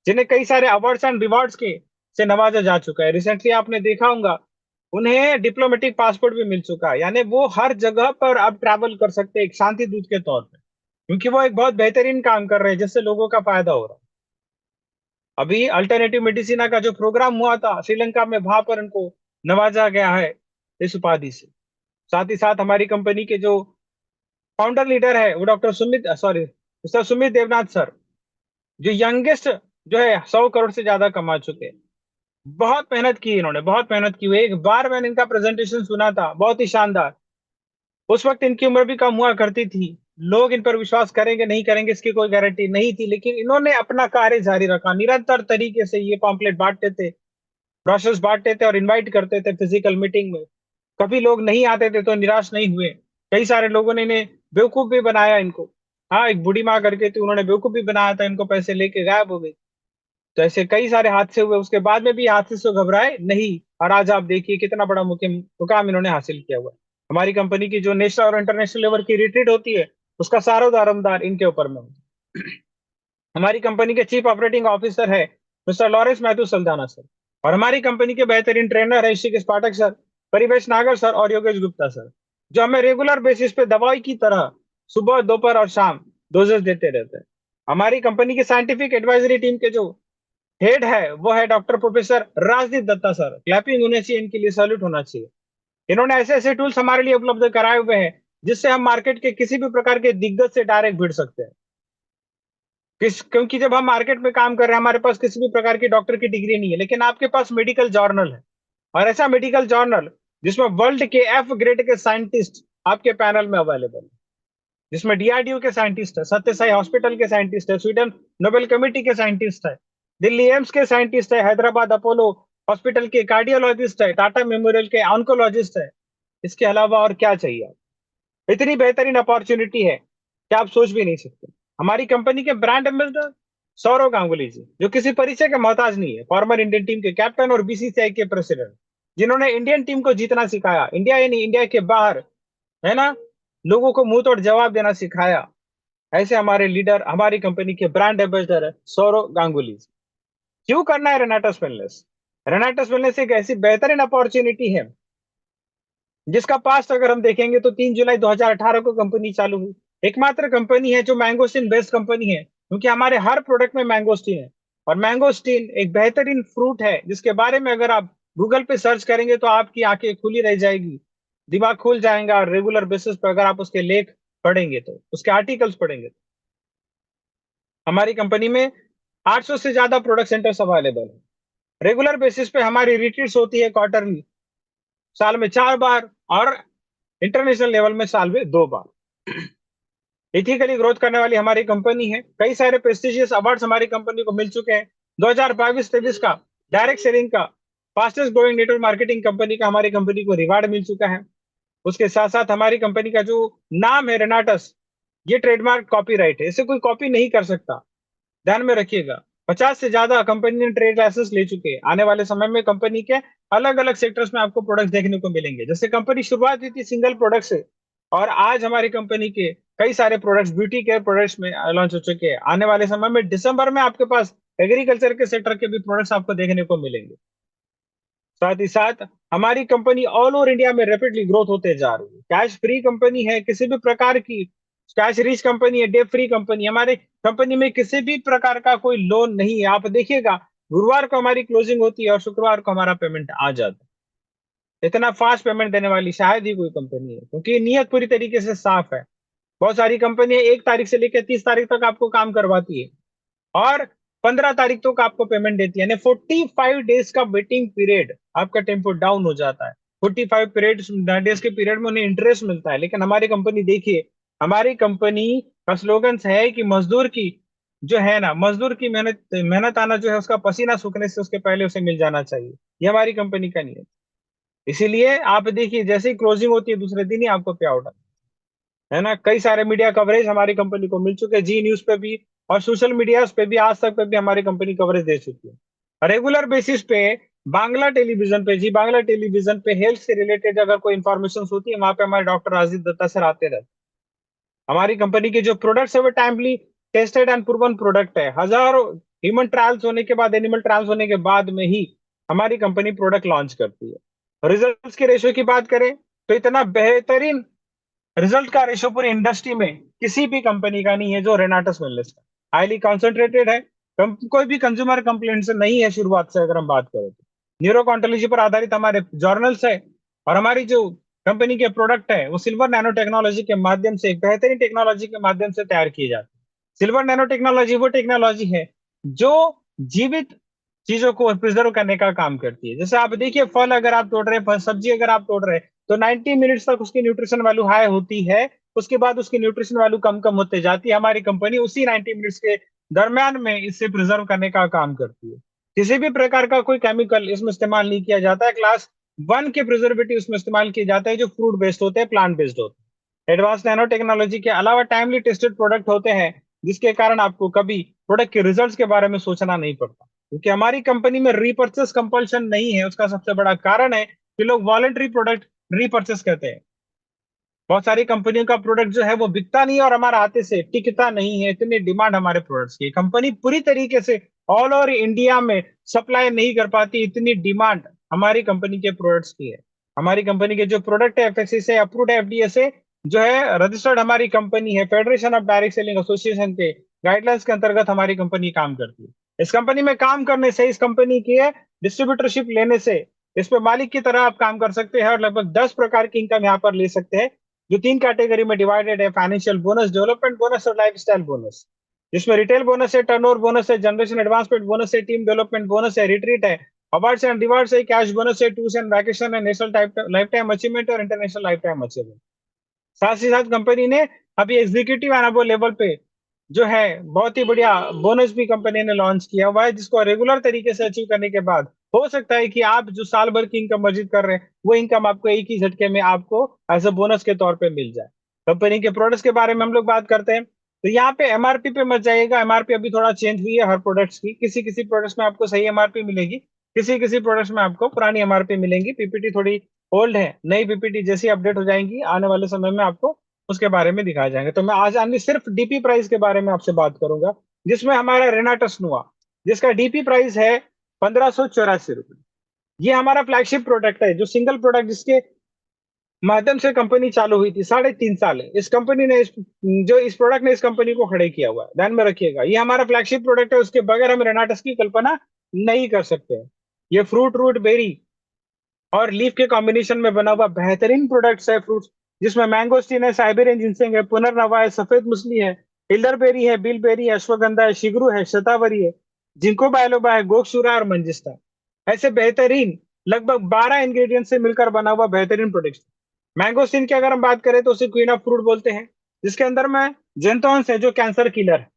जिन्हें कई सारे अवार्ड्स एंड रिवॉर्ड्स के से नवाजा जा चुका है। रिसेंटली आपने देखा होगा उन्हें डिप्लोमेटिक पासपोर्ट भी मिल चुका है, यानी वो हर जगह पर अब ट्रैवल कर सकते हैं एक शांति दूत के तौर पे, क्योंकि वो एक बहुत बेहतरीन काम कर रहे हैं जिससे लोगों का फायदा हो रहा है। अभी अल्टरनेटिव मेडिसिना का जो प्रोग्राम हुआ था श्रीलंका में, वहां पर उनको नवाजा गया है इस उपाधि से। साथ ही साथ हमारी कंपनी के जो फाउंडर लीडर है वो doctor Sumit sorry mister Sumit Devnath sir, जो यंगेस्ट जो है 100 करोड़ से ज्यादा कमा चुके हैं। बहुत मेहनत की इन्होंने, बहुत मेहनत की हुई। एक बार मैंने इनका प्रेजेंटेशन सुना था, बहुत ही शानदार। उस वक्त इनकी उम्र भी कम हुआ करती थी, लोग इन पर विश्वास करेंगे नहीं करेंगे इसकी कोई गारंटी नहीं थी, लेकिन इन्होंने अपना कार्य जारी रखा। निरंतर तरीके से ये पॉम्पलेट बांटते थे, ब्रोशर्स बांटते थे और इनवाइट करते थे फिजिकल मीटिंग में। कभी लोग नहीं आते थे तो निराश नहीं हुए। कई सारे लोगों ने इन्हें बेवकूफ भी बनाया इनको। हाँ, एक बूढ़ी माँ करके थी, उन्होंने बेवकूफ भी बनाया था इनको, पैसे लेके गायब हो गई। तो ऐसे कई सारे हादसे हुए, उसके बाद में भी हादसे से घबराए नहीं, और आज आप देखिए कितना बड़ा मुकाम इन्होंने हासिल किया हुआ है। हमारी कंपनी की जो नेशनल और इंटरनेशनल लेवल की रिट्रीट होती है उसका सारा दारोमदार इनके ऊपर में होता है। हमारी कंपनी के चीफ ऑपरेटिंग ऑफिसर है mister Lawrence Matthew Saldanha sir, और हमारी कंपनी के बेहतरीन ट्रेनर है ऋषिकेश पाठक सर, परिवेश नागर सर और योगेश गुप्ता सर, जो हमें रेगुलर बेसिस पे दवाई की तरह सुबह दोपहर और शाम डोजेस देते रहते हैं। हमारी कंपनी की साइंटिफिक एडवाइजरी टीम के जो हेड है वो है doctor professor Rajdeep Datta sir. Clapping होनी चाहिए इनके लिए, सैल्यूट होना चाहिए। इन्होंने ऐसे ऐसे टूल्स हमारे लिए उपलब्ध कराए हुए हैं जिससे हम मार्केट के किसी भी प्रकार के दिग्गज से डायरेक्ट भिड़ सकते हैं। क्योंकि जब हम मार्केट में काम कर रहे हैं हमारे पास किसी भी प्रकार की डॉक्टर की डिग्री नहीं है, लेकिन आपके पास मेडिकल जर्नल है, और ऐसा मेडिकल जर्नल जिसमें वर्ल्ड के एफ ग्रेड के साइंटिस्ट आपके पैनल में अवेलेबल है, जिसमें डीआरडीओ के साइंटिस्ट है, सत्य साई हॉस्पिटल के साइंटिस्ट है, स्वीडन नोबेल कमेटी के साइंटिस्ट है, दिल्ली एम्स के साइंटिस्ट है, हैदराबाद अपोलो हॉस्पिटल के कार्डियोलॉजिस्ट है, टाटा मेमोरियल के ऑन्कोलॉजिस्ट है। इसके अलावा और क्या चाहिए? इतनी बेहतरीन अपॉर्चुनिटी है कि आप सोच भी नहीं सकते। हमारी कंपनी के ब्रांड एम्बेसडर सौरव गांगुली जी, जो किसी परिचय के मोहताज नहीं है, फॉर्मर इंडियन टीम के कैप्टन और बीसीसीआई के प्रेसिडेंट, जिन्होंने इंडियन टीम को जीतना सिखाया, इंडिया यानी इंडिया के बाहर, है ना, लोगों को मुंह तोड़ जवाब देना सिखाया। ऐसे हमारे लीडर हमारी कंपनी के ब्रांड एम्बेसडर है सौरव गांगुली। क्यों करना है रेनाटस वेलनेस? रेनाटस वेलनेस एक ऐसी बेहतरीन अपॉर्चुनिटी है जिसका पास्ट अगर हम देखेंगे तो 3 जुलाई 2018 को कंपनी चालू हुई। एकमात्र कंपनी है जो मैंगोस्टीन बेस्ड कंपनी है, क्योंकि हमारे हर प्रोडक्ट में मैंगोस्टीन है। और मैंगोस्टीन एक बेहतरीन फ्रूट है जिसके बारे में अगर आप गूगल पे सर्च करेंगे तो आपकी आंखें खुली रह जाएगी, दिमाग खुल जाएगा। और रेगुलर बेसिस पर अगर आप उसके लेख पढ़ेंगे तो, उसके आर्टिकल्स पढ़ेंगे तो, हमारी कंपनी में 800 से ज्यादा प्रोडक्ट सेंटर्स अवेलेबल है। रेगुलर बेसिस पे हमारी रिट्रीट्स होती है क्वार्टरली, साल में 4 बार, और इंटरनेशनल लेवल में साल में 2 बार। इथिकली ग्रोथ करने वाली हमारी कंपनी है। कई सारे प्रेस्टिजियस अवार्ड्स हमारी कंपनी को मिल चुके हैं। 2022-23 का डायरेक्ट सेलिंग का fastest growing network marketing company का हमारी कंपनी को रिवार्ड मिल चुका है। उसके साथ साथ हमारी कंपनी का जो नाम है रेनाटस, ये ट्रेडमार्क कॉपीराइट है, इसे कोई कॉपी नहीं कर सकता, ध्यान में रखिएगा। 50 से ज्यादा कंपनी ने ट्रेड लाइसेंस ले चुके हैं। आने वाले समय में कंपनी के अलग अलग सेक्टर्स में आपको प्रोडक्ट्स देखने को मिलेंगे। जैसे कंपनी शुरुआत हुई थी सिंगल प्रोडक्ट से, और आज हमारी कंपनी के कई सारे प्रोडक्ट्स ब्यूटी केयर प्रोडक्ट्स में लॉन्च हो चुके हैं। आने वाले समय में दिसंबर में आपके पास एग्रीकल्चर के सेक्टर के भी प्रोडक्ट्स आपको देखने को मिलेंगे। साथ ही साथ हमारी कंपनी ऑल ओवर इंडिया में रैपिडली ग्रोथ होते जा रही है। कैश फ्री कंपनी है, किसी भी प्रकार की कैश रिच कंपनी है, डेट फ्री कंपनी है। हमारे कंपनी में किसी भी प्रकार का कोई लोन नहीं है। आप देखिएगा गुरुवार को हमारी क्लोजिंग होती है और शुक्रवार को हमारा पेमेंट आ जाता है। इतना फास्ट पेमेंट देने वाली शायद ही कोई कंपनी है, क्योंकि नियत पूरी तरीके से साफ है। बहुत सारी कंपनी 1 तारीख से लेकर 30 तारीख तक आपको काम करवाती है, और 15 तारीख तक आपको पेमेंट देती है, यानी 45 डेज का वेटिंग पीरियड आपका टेम्पो डाउन हो जाता है। 45 डेज के पीरियड में उन्हें इंटरेस्ट मिलता है। लेकिन हमारी कंपनी देखिए, हमारी कंपनी का स्लोगन है कि मजदूर की जो है ना, मजदूर की मेहनत मेहनत आना जो है उसका पसीना सूखने से उसके पहले उसे मिल जाना चाहिए। ये हमारी कंपनी का नियम। इसीलिए आप देखिए जैसे ही क्लोजिंग होती है दूसरे दिन ही आपको पे आउट, है ना। कई सारे मीडिया कवरेज हमारी कंपनी को मिल चुके हैं, जी न्यूज पे भी और सोशल मीडिया पे भी, आज तक पे भी हमारी कंपनी कवरेज दे चुकी है। रेगुलर बेसिस पे बांग्ला टेलीविजन पे, जी बांग्ला टेलीविजन पे हेल्थ से रिलेटेड अगर कोई इंफॉर्मेशन होती है, वहां पे हमारे डॉक्टर राजीव दत्ता सर आते रहते। हमारी कंपनी के जो प्रोडक्ट्स है वो timely tested and proven product है। हजारों ह्यूमन ट्रायल्स होने के बाद, एनिमल ट्रायल्स होने के बाद में ही हमारी कंपनी प्रोडक्ट लॉन्च करती है। रिजल्ट्स के रेशियो की बात करें तो इतना बेहतरीन रिजल्ट का रेशियो पूरी इंडस्ट्री में किसी भी कंपनी का नहीं है जो रेनाटस वेलनेस का। हाईली कॉन्सेंट्रेटेड है, कोई भी कंज्यूमर कंप्लेंट से नहीं है शुरुआत से अगर हम बात करें तो। न्यूरोकॉन्टोलॉजी पर आधारित हमारे जर्नल्स है, और हमारी जो कंपनी के प्रोडक्ट है वो सिल्वर नैनो टेक्नोलॉजी के माध्यम से, एक बेहतरीन टेक्नोलॉजी के माध्यम से तैयार किए जाते हैं। सिल्वर नैनो टेक्नोलॉजी वो टेक्नोलॉजी है जो जीवित चीजों को प्रिजर्व करने का काम करती है। जैसे आप देखिए, फल अगर आप तोड़ रहे हैं, सब्जी अगर आप तोड़ रहे हैं, तो 90 मिनट्स तक उसकी न्यूट्रिशन वैल्यू हाई होती है। उसके बाद उसकी न्यूट्रिशन वैल्यू कम कम होते जाती है। हमारी कंपनी उसी 90 मिनट्स के दरमियान में इसे प्रिजर्व करने का काम करती है। किसी भी प्रकार का कोई केमिकल इसमें इस्तेमाल नहीं किया जाता है। क्लास 1 के प्रिजर्वेटिव इसमें इस्तेमाल किए जाते हैं जो फ्रूट बेस्ड होते हैं, प्लांट बेस्ड होते हैं। एडवांस नैनो टेक्नोलॉजी के अलावा टाइमली टेस्टेड प्रोडक्ट होते हैं, जिसके कारण आपको कभी प्रोडक्ट के रिजल्ट्स के बारे में सोचना नहीं पड़ता, क्योंकि हमारी कंपनी में रीपर्चेस कंपल्शन नहीं है। उसका सबसे बड़ा कारण है कि लोग वॉलंटरी प्रोडक्ट रीपर्चेस करते हैं। बहुत सारी कंपनियों का प्रोडक्ट जो है वो बिकता नहीं है और हमारा हाथे से टिकता नहीं है। इतनी डिमांड हमारे प्रोडक्ट्स की, कंपनी पूरी तरीके से ऑल ओवर इंडिया में सप्लाई नहीं कर पाती, इतनी डिमांड हमारी कंपनी के प्रोडक्ट्स की है। हमारी कंपनी के जो प्रोडक्ट है एफएससी से अप्रूव्ड, एफडीए से जो है रजिस्टर्ड हमारी कंपनी है, federation of direct selling association के गाइडलाइंस के अंतर्गत हमारी कंपनी काम करती है। इस कंपनी में काम करने से, इस कंपनी की डिस्ट्रीब्यूटरशिप लेने से, इस पे मालिक की तरह आप काम कर सकते हैं और लगभग 10 प्रकार की इनकम यहाँ पर ले सकते हैं, जो 3 कैटेगरी में डिवाइडेड है: फाइनेंशियल बोनस, डेवलपमेंट बोनस और लाइफस्टाइल बोनस। जिसमें रिटेल बोनस है, टर्नओवर बोनस है, जनरेशन एडवांसमेंट बोनस है, टीम डेवलपमेंट बोनस है, रिट्रीट है, अवार्ड्स एंड रिवार्ड्स है, कैश बोनस है, टूर्स एंड वैकेशन है, नेशनल लाइफ टाइम अचीवमेंट और इंटरनेशनल लाइफ टाइम अचीवमेंट। साथ ही साथ कंपनी ने अभी एग्जीक्यूटिव एंड अबव लेवल पे जो है बहुत ही बढ़िया बोनस भी कंपनी ने लॉन्च किया हुआ है, जिसको रेगुलर तरीके से अचीव करने के बाद हो सकता है कि आप जो साल भर की इनकम अर्जित कर रहे हैं वो इनकम आपको एक ही झटके में आपको एज अ बोनस के तौर पे मिल जाए। कंपनी के प्रोडक्ट्स के बारे में हम लोग बात करते हैं, तो यहाँ पे एमआरपी पे मत जाइएगा। एमआरपी अभी थोड़ा चेंज हुई है हर प्रोडक्ट्स की। किसी किसी प्रोडक्ट्स में आपको सही एमआरपी मिलेगी, किसी किसी प्रोडक्ट्स में आपको पुरानी एमआरपी मिलेंगी। पीपीटी थोड़ी ओल्ड है, नई पीपीटी जैसी अपडेट हो जाएंगी आने वाले समय में आपको उसके बारे में दिखाए जाएंगे। तो मैं आज अन्य सिर्फ डीपी प्राइस के बारे में आपसे बात करूंगा, जिसमें हमारा रेनाटस नुआ, जिसका डीपी प्राइस है 1584 रुपये। ये हमारा फ्लैगशिप प्रोडक्ट है, जो सिंगल प्रोडक्ट जिसके माध्यम से कंपनी चालू हुई थी। 3.5 साल है इस कंपनी ने जो इस प्रोडक्ट ने इस कंपनी को खड़े किया हुआ है, ध्यान में रखिएगा। ये हमारा फ्लैगशिप प्रोडक्ट है, उसके बगैर हम रेनाटस की कल्पना नहीं कर सकते। ये फ्रूट, रूट, बेरी और लीफ के कॉम्बिनेशन में बना हुआ बेहतरीन प्रोडक्ट्स है। फ्रूट्स जिसमें मैंगोस्टीन है, साइबेरियन जिनसेंग है, पुनर्नवा है, सफेद मुसली है, इल्डरबेरी है, बिलबेरी है, अश्वगंधा है, शिगरू है, शतावरी है, जिंको बायलोबा है, गोक्षूरा और मंजिस्टा। ऐसे बेहतरीन लगभग 12 इंग्रेडिएंट से मिलकर बना हुआ बेहतरीन प्रोडक्ट। मैंगोस्टीन की अगर हम बात करें तो उसे क्वीन ऑफ फ्रूट बोलते हैं, जिसके अंदर में जेंथोन्स है जो कैंसर किलर है।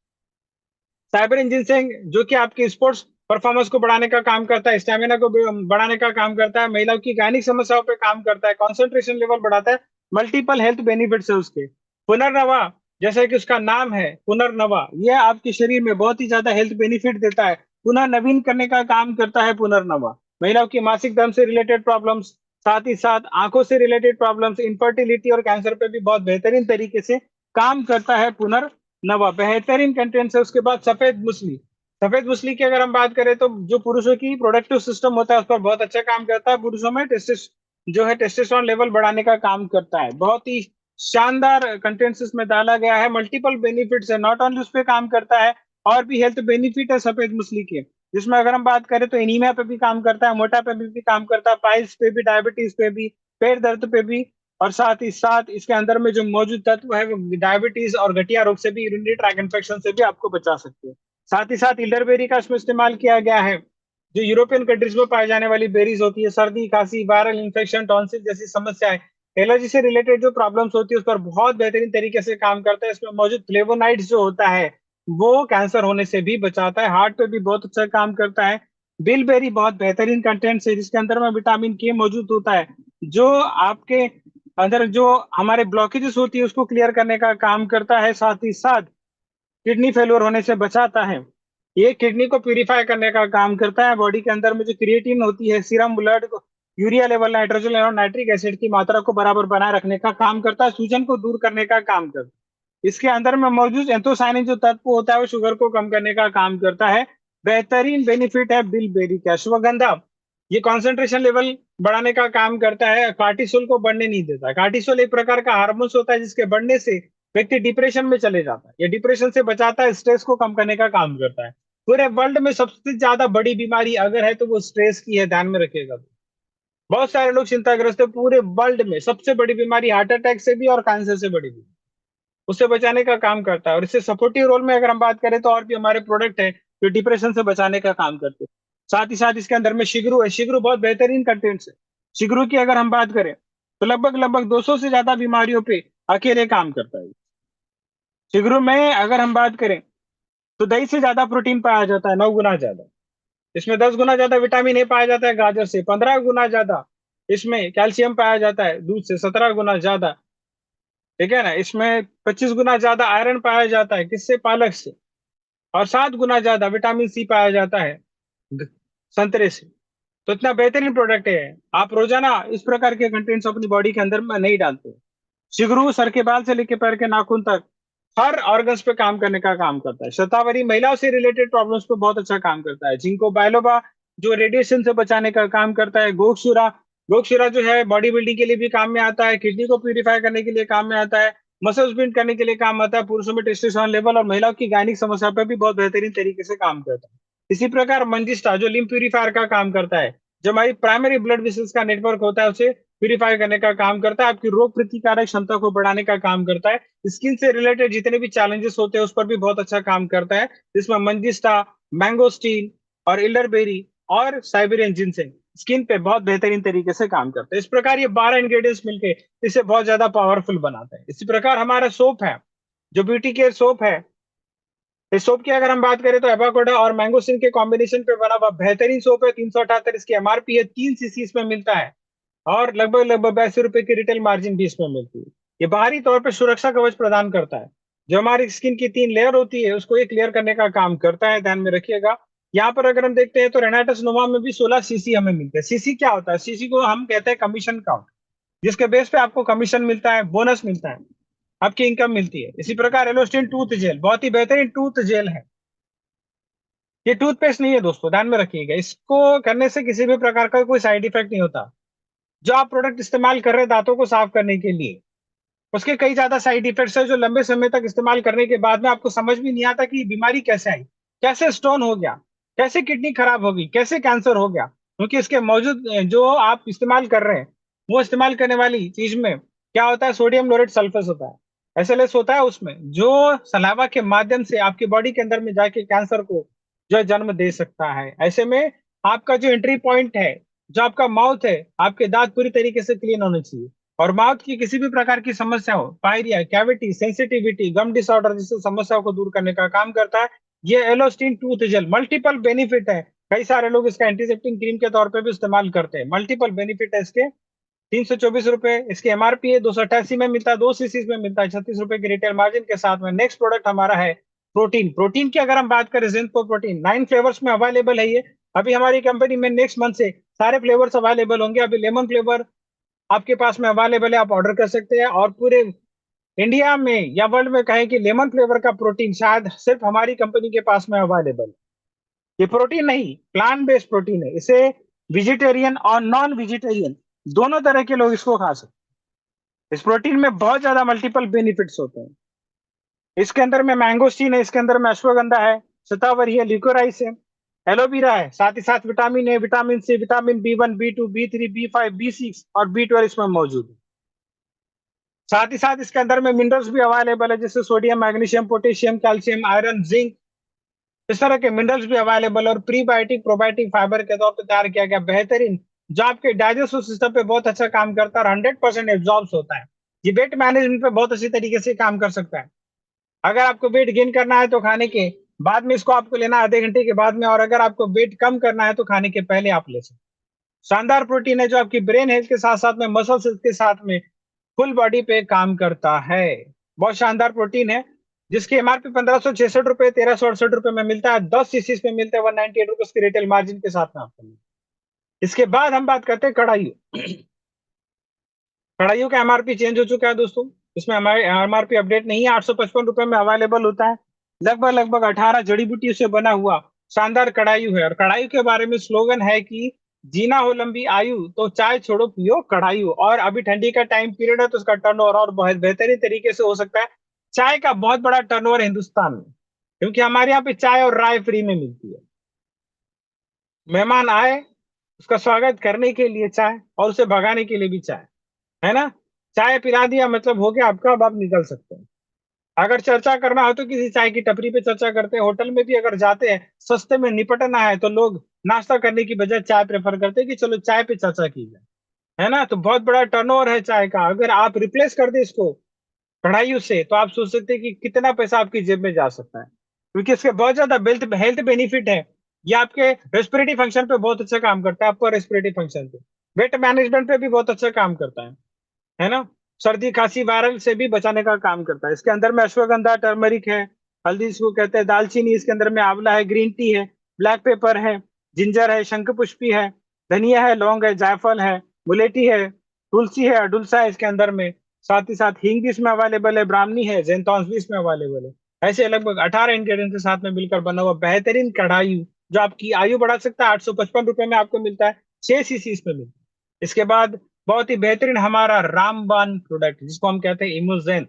साइबर इंजिन जो कि आपकी स्पोर्ट्स परफॉर्मेंस को बढ़ाने का काम करता है, स्टेमिना को बढ़ाने का काम करता है, महिलाओं की गायनिक समस्याओं पे काम करता है, कंसंट्रेशन लेवल बढ़ाता है, मल्टीपल हेल्थ बेनिफिट्स है उसके। पुनर्नवा, जैसा कि उसका नाम है पुनर्नवा, यह आपके शरीर में बहुत ही ज्यादा हेल्थ बेनिफिट देता है, पुनः नवीन करने का काम करता है पुनर्नवा। महिलाओं की मासिक धर्म से रिलेटेड प्रॉब्लम्स, साथ ही साथ आंखों से रिलेटेड प्रॉब्लम्स, इनफर्टिलिटी और कैंसर पे भी बहुत बेहतरीन तरीके से काम करता है पुनर्नवा। बेहतरीन कंटेंट्स है। उसके बाद सफेद मुसली, सफेद मुसली की अगर हम बात करें तो जो पुरुषों की प्रोडक्टिव सिस्टम होता है उस पर बहुत अच्छा काम करता है। पुरुषों में टेस्टोस्टेरोन लेवल बढ़ाने का काम करता है। बहुत ही शानदार कंटेंट्स इसमें डाला गया है, मल्टीपल बेनिफिट्स है। नॉट ओनली उस पर काम करता है, और भी हेल्थ बेनिफिट है सफेद मुसली के, जिसमें अगर हम बात करें तो एनीमिया पे भी काम करता है, मोटापे पे भी काम करता है, पाइल्स पे भी, डायबिटीज पे भी, पेट दर्द पे भी, और साथ ही साथ इसके अंदर में जो मौजूद तत्व है वो डायबिटीज और गठिया रोग से भी, यूरिनरी ट्रैक इन्फेक्शन से भी आपको बचा सकते हैं। साथ ही साथ इल्डरबेरी का इसमें इस्तेमाल किया गया है, जो यूरोपियन कंट्रीज में पाई जाने वाली बेरीज होती है। सर्दी, खांसी, वायरल इन्फेक्शन, टॉन्सिल जैसी समस्याएं, एलर्जी से रिलेटेड जो प्रॉब्लम्स होती है उस पर बहुत बेहतरीन तरीके से काम करता है। इसमें मौजूद फ्लेवोनाइड्स जो होता है वो कैंसर होने से भी बचाता है, हार्ट पे भी बहुत अच्छा काम करता है। बिलबेरी बहुत बेहतरीन कंटेंट है, जिसके अंदर में विटामिन के मौजूद होता है, जो आपके अंदर जो हमारे ब्लॉकेजेस होती है उसको क्लियर करने का काम करता है, साथ ही साथ किडनी फेलियर होने से बचाता है। ये किडनी को प्यूरिफाई करने का काम करता है। बॉडी के अंदर में जो क्रिएटिन होती है, सीरम ब्लड को, urea level, nitrogen level, nitric acid की मात्रा को बराबर बनाए रखने का काम करता है, सूजन को दूर करने का काम करता है। इसके अंदर में मौजूद एंथोसायनिन जो तत्व होता है वो शुगर को कम करने का काम करता है। बेहतरीन बेनिफिट है बिलबेरी का, अश्वगंधा। ये कॉन्सेंट्रेशन लेवल बढ़ाने का काम करता है, कार्टिसोल को बढ़ने नहीं देता। कार्टिसोल एक प्रकार का हार्मोन होता है जिसके बढ़ने से व्यक्ति डिप्रेशन में चले जाता है, ये डिप्रेशन से बचाता है, स्ट्रेस को कम करने का काम करता है। पूरे वर्ल्ड में सबसे ज्यादा बड़ी बीमारी अगर है तो वो स्ट्रेस की है, ध्यान में रखिएगा। बहुत सारे लोग चिंताग्रस्त है। पूरे वर्ल्ड में सबसे बड़ी बीमारी हार्ट अटैक से भी और कैंसर से बड़ी बीमारी, उससे बचाने का काम करता है। और इससे सपोर्टिव रोल में अगर हम बात करें तो और भी हमारे प्रोडक्ट है जो डिप्रेशन से बचाने का काम करते हैं। साथ ही साथ इसके अंदर में शिगरू है। शिगरू बहुत बेहतरीन कंटेंट्स है। शिगरू की अगर हम बात करें तो लगभग लगभग 200 से ज्यादा बीमारियों पे अकेले काम करता है। शिगरू में अगर हम बात करें तो दही से ज्यादा प्रोटीन पाया जाता है, 9 गुना ज्यादा। इसमें 10 गुना ज्यादा विटामिन ए पाया जाता है गाजर से, 15 गुना ज्यादा इसमें कैल्शियम पाया जाता है दूध से, 17 गुना ज्यादा, ठीक है ना। इसमें 25 गुना ज्यादा आयरन पाया जाता है, किससे, पालक से। और 7 गुना ज्यादा विटामिन सी पाया जाता है ग- संतरे से। तो इतना बेहतरीन प्रोडक्ट है, आप रोजाना इस प्रकार के कंटेंट्स अपनी बॉडी के अंदर में नहीं डालते। शिगरू सर के बाल से लेकर पैर के नाखून तक हर ऑर्गन्स पे काम करने का काम करता है। शतावरी महिलाओं से रिलेटेड प्रॉब्लम्स पे बहुत अच्छा काम करता है। जिंको बायलोबा जो रेडिएशन से बचाने का काम करता है। गोक्षुरा, गोक्षुरा जो है बॉडी बिल्डिंग के लिए भी काम में आता है, किडनी को प्यूरिफाई करने के लिए काम में आता है, मसल्स बिल्ड करने के लिए काम आता है, पुरुषों में टेस्टोस्टेरोन लेवल और महिलाओं की गायनिक समस्या पर भी बहुत बेहतरीन तरीके से काम करता है। इसी प्रकार मंजिस्टा जो लिम्फ प्यूरिफायर का काम करता है, जो हमारी प्राइमरी ब्लड वेसल्स का नेटवर्क होता है उसे प्यूरिफाई करने का काम करता है, आपकी रोग प्रतिकारक क्षमता को बढ़ाने का काम करता है। स्किन से रिलेटेड जितने भी चैलेंजेस होते हैं उस पर भी बहुत अच्छा काम करता है, जिसमें मंजिस्टा, मैंगोस्टीन और इल्डरबेरी और साइबेरियन जिनसेंग स्किन पे बहुत बेहतरीन तरीके से काम करते हैं। इस प्रकार ये 12 इंग्रेडिएंट्स मिलके इसे बहुत ज्यादा पावरफुल बनाते हैं। इसी प्रकार हमारा सोप है, जो ब्यूटी केयर सोप है, इस सोप की अगर हम बात करें तो एवाकोडा और मैंगोस्टीन के कॉम्बिनेशन पे बना हुआ बेहतरीन सोप है। 378 इसकी एमआरपी है, 3 सीसी इसमें मिलता है और लगभग लगभग 82 रुपए की रिटेल मार्जिन भी इसमें मिलती है। ये बाहरी तौर पर सुरक्षा कवच प्रदान करता है, जो हमारी स्किन की 3 लेयर होती है उसको एक क्लियर करने का काम करता है, ध्यान में रखिएगा। यहाँ पर अगर हम देखते हैं तो रेनाटस नोवा में भी 16 सीसी हमें मिलते हैं। सीसी क्या होता है? सीसी को हम कहते हैं कमीशन काउंट, जिसके बेस पे आपको कमीशन मिलता है, बोनस मिलता है, आपकी इनकम मिलती है। इसी प्रकार एलोस्टिन टूथ जेल बहुत ही बेहतरीन टूथ जेल है। ये टूथपेस्ट नहीं है दोस्तों, ध्यान में रखिएगा। इसको करने से किसी भी प्रकार का कोई साइड इफेक्ट नहीं होता। जो आप प्रोडक्ट इस्तेमाल कर रहे हैं दांतों को साफ करने के लिए, उसके कई ज्यादा साइड इफेक्ट्स है जो लंबे समय तक इस्तेमाल करने के बाद में आपको समझ भी नहीं आता कि बीमारी कैसे आई, कैसे स्टोन हो गया, कैसे किडनी खराब हो गई, कैसे कैंसर हो गया। क्योंकि इसके मौजूद जो आप इस्तेमाल कर रहे हैं वो इस्तेमाल करने वाली चीज में क्या होता है, सोडियम लोरेट सल्फेट होता है, एसएलएस होता है उसमें, जो सलावा के माध्यम से आपकी बॉडी के अंदर में जाके कैंसर को जो है जन्म दे सकता है। ऐसे में आपका जो एंट्री पॉइंट है, जो आपका माउथ है, आपके दांत पूरी तरीके से क्लीन होने चाहिए। और माउथ की किसी भी प्रकार की समस्या हो, पायरिया, कैविटी, सेंसिटिविटी, गम डिसऑर्डर जैसे समस्याओं को दूर करने का काम करता है। ये एलोस्टीन टूथ जेल मल्टीपल बेनिफिट है। कई सारे लोग इसका एंटीसेप्टिक क्रीम के तौर पे भी इस्तेमाल करते हैं। मल्टीपल बेनिफिट है इसके। 324 रुपए इसकी एमआरपी है, 288 में मिलता है, 2 सीसी में मिलता है, 36 रुपए की रिटेल मार्जिन के साथ में। नेक्स्ट प्रोडक्ट हमारा है प्रोटीन। प्रोटीन की अगर हम बात करें, जिंको प्रोटीन 9 फ्लेवर्स में अवेलेबल है ये। अभी हमारी कंपनी में नेक्स्ट मंथ से सारे फ्लेवर्स अवेलेबल होंगे। अभी लेमन फ्लेवर आपके पास में अवेलेबल है, आप ऑर्डर कर सकते हैं। और पूरे इंडिया में या वर्ल्ड में कहें कि लेमन फ्लेवर का प्रोटीन शायद सिर्फ हमारी कंपनी के पास में अवेलेबल है। ये प्रोटीन नहीं, प्लांट बेस्ड प्रोटीन है। इसे वेजिटेरियन और नॉन वेजिटेरियन दोनों तरह के लोग इसको खा सकते हैं। इस प्रोटीन में बहुत ज्यादा मल्टीपल बेनिफिट्स होते हैं। इसके अंदर में मैंगोस्टीन है, इसके अंदर में अश्वगंधा है, शतावरी है, लिकोराइस है, एलोवेरा है, साथ ही साथ vitamin A, vitamin C, vitamin B1, B2, B3, B5, B6 और B12 इसमें मौजूद है। साथ ही साथ इसके अंदर में मिनरल्स भी अवेलेबल है, जैसे sodium, magnesium, potassium, calcium, iron, zinc, इस तरह के मिनरल्स भी अवेलेबल। और प्रीबायोटिक प्रोबायोटिक फाइबर के तौर पर तैयार किया गया बेहतरीन, जो आपके डाइजेस्टिव सिस्टम पे बहुत अच्छा काम करता है और 100% एब्जॉर्ब होता है। ये वेट मैनेजमेंट पे बहुत अच्छी तरीके से काम कर सकता है। अगर आपको वेट गेन करना है तो खाने के बाद में इसको आपको लेना आधे घंटे के बाद में, और अगर आपको वेट कम करना है तो खाने के पहले आप ले सकते। शानदार प्रोटीन है जो आपकी ब्रेन हेल्थ के साथ साथ में मसल हेल्थ के साथ में फुल बॉडी पे काम करता है। बहुत शानदार प्रोटीन है। जिसकी एमआरपी 1566 रुपए 1368 रुपए में मिलता है, 10 सीसी में मिलता है 198 रुपीज की रिटेल मार्जिन के साथ में आपको मिलता है। इसके बाद हम बात करते हैं कढ़ाई। कढ़ाइयों का एमआरपी चेंज हो चुका है दोस्तों। इसमें हमारे एमआरपी अपडेट नहीं है, 855 रुपए में अवेलेबल होता है। लगभग लगभग 18 जड़ी बूटियों से बना हुआ शानदार कढ़ाई है। और कढ़ाई के बारे में स्लोगन है कि जीना हो लंबी आयु तो चाय छोड़ो पियो कढ़ाई। और अभी ठंडी का टाइम पीरियड है तो उसका टर्नओवर और बहुत बेहतरीन तरीके से हो सकता है। चाय का बहुत बड़ा टर्नओवर हिंदुस्तान में, क्योंकि हमारे यहाँ पे चाय और राय फ्री में मिलती है। मेहमान आए, उसका स्वागत करने के लिए चाय और उसे भगाने के लिए भी चाय, है ना। चाय पिला दिया मतलब हो गया आपका, अब आप निकल सकते हैं। अगर चर्चा करना हो तो किसी चाय की टपरी पे चर्चा करते हैं। होटल में भी अगर जाते हैं, सस्ते में निपटना है तो लोग नाश्ता करने की बजाय चाय प्रेफर करते हैं कि चलो चाय पे चर्चा की जाए, है ना। तो बहुत बड़ा टर्नओवर है चाय का। अगर आप रिप्लेस कर दे इसको कढ़ाइयों से तो आप सोच सकते हैं कि कितना पैसा आपकी जेब में जा सकता है, क्योंकि इसके बहुत ज्यादा हेल्थ हेल्थ बेनिफिट है। ये आपके रेस्पिरेटरी फंक्शन पे बहुत अच्छा काम करता है, आपको रेस्पिरेटरी फंक्शन पे, वेट मैनेजमेंट पे भी बहुत अच्छा काम करता है ना। सर्दी खांसी वायरल से भी बचाने का काम करता है। इसके अंदर में अश्वगंधा टर्मरिक है, हल्दी इसको कहते हैं, दालचीनी इसके अंदर में, आंवला है, ग्रीन टी है, ब्लैक पेपर है, जिंजर है, शंखपुष्पी है, धनिया है, लौंग है, जायफल है, मुलेठी है, तुलसी है, अडुलसा है इसके अंदर में। साथ ही साथ हींग भी इसमें अवेलेबल है, ब्राह्मणी है, जैनतॉन्स भी इसमें अवेलेबल है। ऐसे लगभग 18 इंग्रेडिएंट के साथ में मिलकर बना हुआ बेहतरीन कढ़ाई जो आपकी आयु बढ़ा सकता है। 855 रुपए में आपको मिलता है, 6 सीसी इसमें मिलता है। इसके बाद बहुत ही बेहतरीन हमारा रामबान प्रोडक्ट जिसको हम कहते हैं इमोजेन।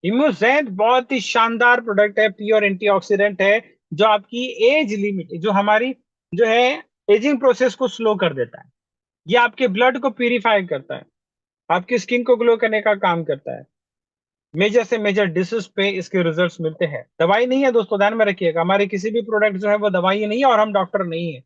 इमोजेन बहुत ही शानदार प्रोडक्ट है, प्योर एंटीऑक्सीडेंट है, जो आपकी एज लिमिट, जो हमारी जो है एजिंग प्रोसेस को स्लो कर देता है। ये आपके ब्लड को प्यूरिफाई करता है, आपकी स्किन को ग्लो करने का काम करता है। मेजर से मेजर डिसीज पे इसके रिजल्ट्स मिलते हैं। दवाई नहीं है दोस्तों, ध्यान में रखिएगा, हमारे किसी भी प्रोडक्ट जो है वो दवाई नहीं है और हम डॉक्टर नहीं है।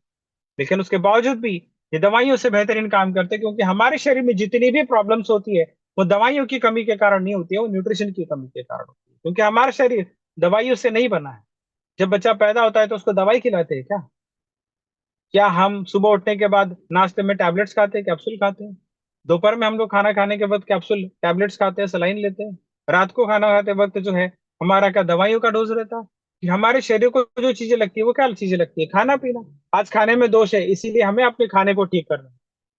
लेकिन उसके बावजूद भी ये दवाइयों से बेहतरीन काम करते हैं, क्योंकि हमारे शरीर में जितनी भी प्रॉब्लम्स होती है वो दवाइयों की कमी के कारण नहीं होती है, वो न्यूट्रिशन की कमी के कारण होती है। क्योंकि हमारा शरीर दवाइयों से नहीं बना है। जब बच्चा पैदा होता है तो उसको दवाई खिलाते हैं क्या? क्या हम सुबह उठने के बाद नाश्ते में टैबलेट्स खाते हैं, कैप्सूल खाते हैं? दोपहर में हम लोग खाना खाने के वक्त कैप्सूल टैबलेट्स खाते हैं, सलाइन लेते हैं। रात को खाना खाते वक्त जो है हमारा क्या दवाइयों का डोज रहता है? कि हमारे शरीर को जो चीजें लगती है वो क्या चीजें लगती है? खाना पीना। आज खाने में दोष है, इसीलिए हमें अपने खाने को ठीक करना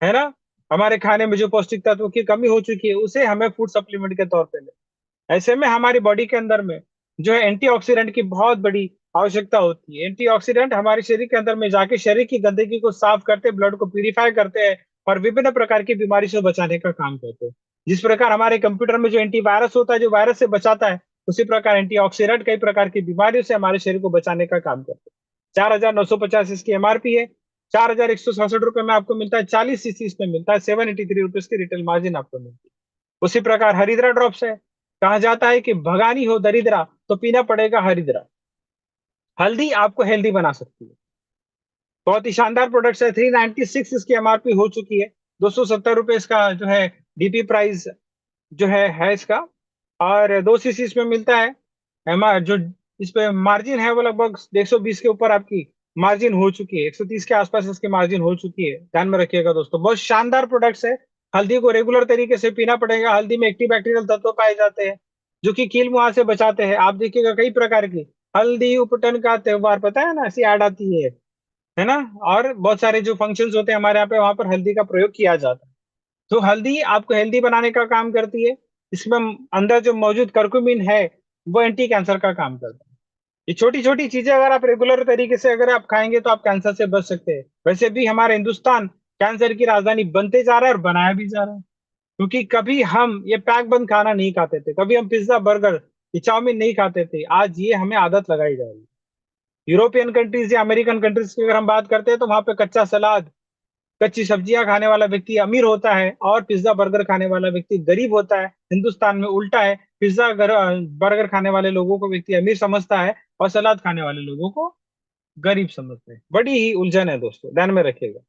है ना। हमारे खाने में जो पौष्टिक तत्वों की कमी हो चुकी है उसे हमें फूड सप्लीमेंट के तौर पे ले। ऐसे में हमारी बॉडी के अंदर में जो है एंटीऑक्सीडेंट की बहुत बड़ी आवश्यकता होती है। एंटीऑक्सीडेंट हमारे शरीर के अंदर में जाके शरीर की गंदगी को साफ करते, ब्लड को प्यूरिफाई करते हैं और विभिन्न प्रकार की बीमारी से बचाने का काम करते हैं। जिस प्रकार हमारे कंप्यूटर में जो एंटीवायरस होता है जो वायरस से बचाता है, उसी प्रकार एंटीऑक्सीडेंट कई प्रकार की बीमारियों से हमारे शरीर को बचाने का काम करते हैं। 4,950 इसकी एमआरपी है। 4,167 रुपए में आपको मिलता है, 40 सीसी इसमें मिलता है, 783 रुपीज की रिटेल मार्जिन आपको मिलती है। उसी प्रकार हरिद्रा ड्रॉप्स है। कहा जाता है कि भगानी हो दरिद्रा तो पीना पड़ेगा हरिद्रा। हल्दी आपको हेल्दी बना सकती है। बहुत ही शानदार प्रोडक्ट्स है। 396 इसकी एमआरपी हो चुकी है। 270 रुपए इसका जो है डीपी प्राइस जो है इसका। और 2 सीसी इसमें मिलता है। जो इस पे मार्जिन है वो लगभग 120 के ऊपर आपकी मार्जिन हो चुकी है, 130 के आसपास इसकी मार्जिन हो चुकी है। ध्यान में रखिएगा दोस्तों, बहुत शानदार प्रोडक्ट्स है। हल्दी को रेगुलर तरीके से पीना पड़ेगा। हल्दी में एंटी बैक्टीरियल तत्व पाए जाते हैं जो कि कील मुहासे से बचाते हैं। आप देखिएगा कई प्रकार की हल्दी उपटन का त्योहार, पता है ना, ऐसी ऐड आती है ना। और बहुत सारे जो फंक्शंस होते हैं हमारे यहाँ पे, वहां पर हल्दी का प्रयोग किया जाता है। तो हल्दी आपको हेल्दी बनाने का काम करती है। इसमें अंदर जो मौजूद करक्यूमिन है वो एंटी कैंसर का काम करता है। ये छोटी छोटी चीजें अगर आप रेगुलर तरीके से अगर आप खाएंगे तो आप कैंसर से बच सकते हैं। वैसे भी हमारा हिंदुस्तान कैंसर की राजधानी बनते जा रहा है और बनाया भी जा रहा है। क्योंकि कभी हम ये पैक बंद खाना नहीं खाते थे, कभी हम पिज्जा बर्गर ये चाउमीन नहीं खाते थे, आज ये हमें आदत लगाई जा रही है। यूरोपियन कंट्रीज या अमेरिकन कंट्रीज की अगर हम बात करते हैं तो वहां पे कच्चा सलाद, कच्ची सब्जियां खाने वाला व्यक्ति अमीर होता है और पिज्जा बर्गर खाने वाला व्यक्ति गरीब होता है। हिंदुस्तान में उल्टा है, पिज्जा बर्गर खाने वाले लोगों को व्यक्ति अमीर समझता है और सलाद खाने वाले लोगों को गरीब समझते हैं। बड़ी ही उलझन है दोस्तों, ध्यान में रखिएगा।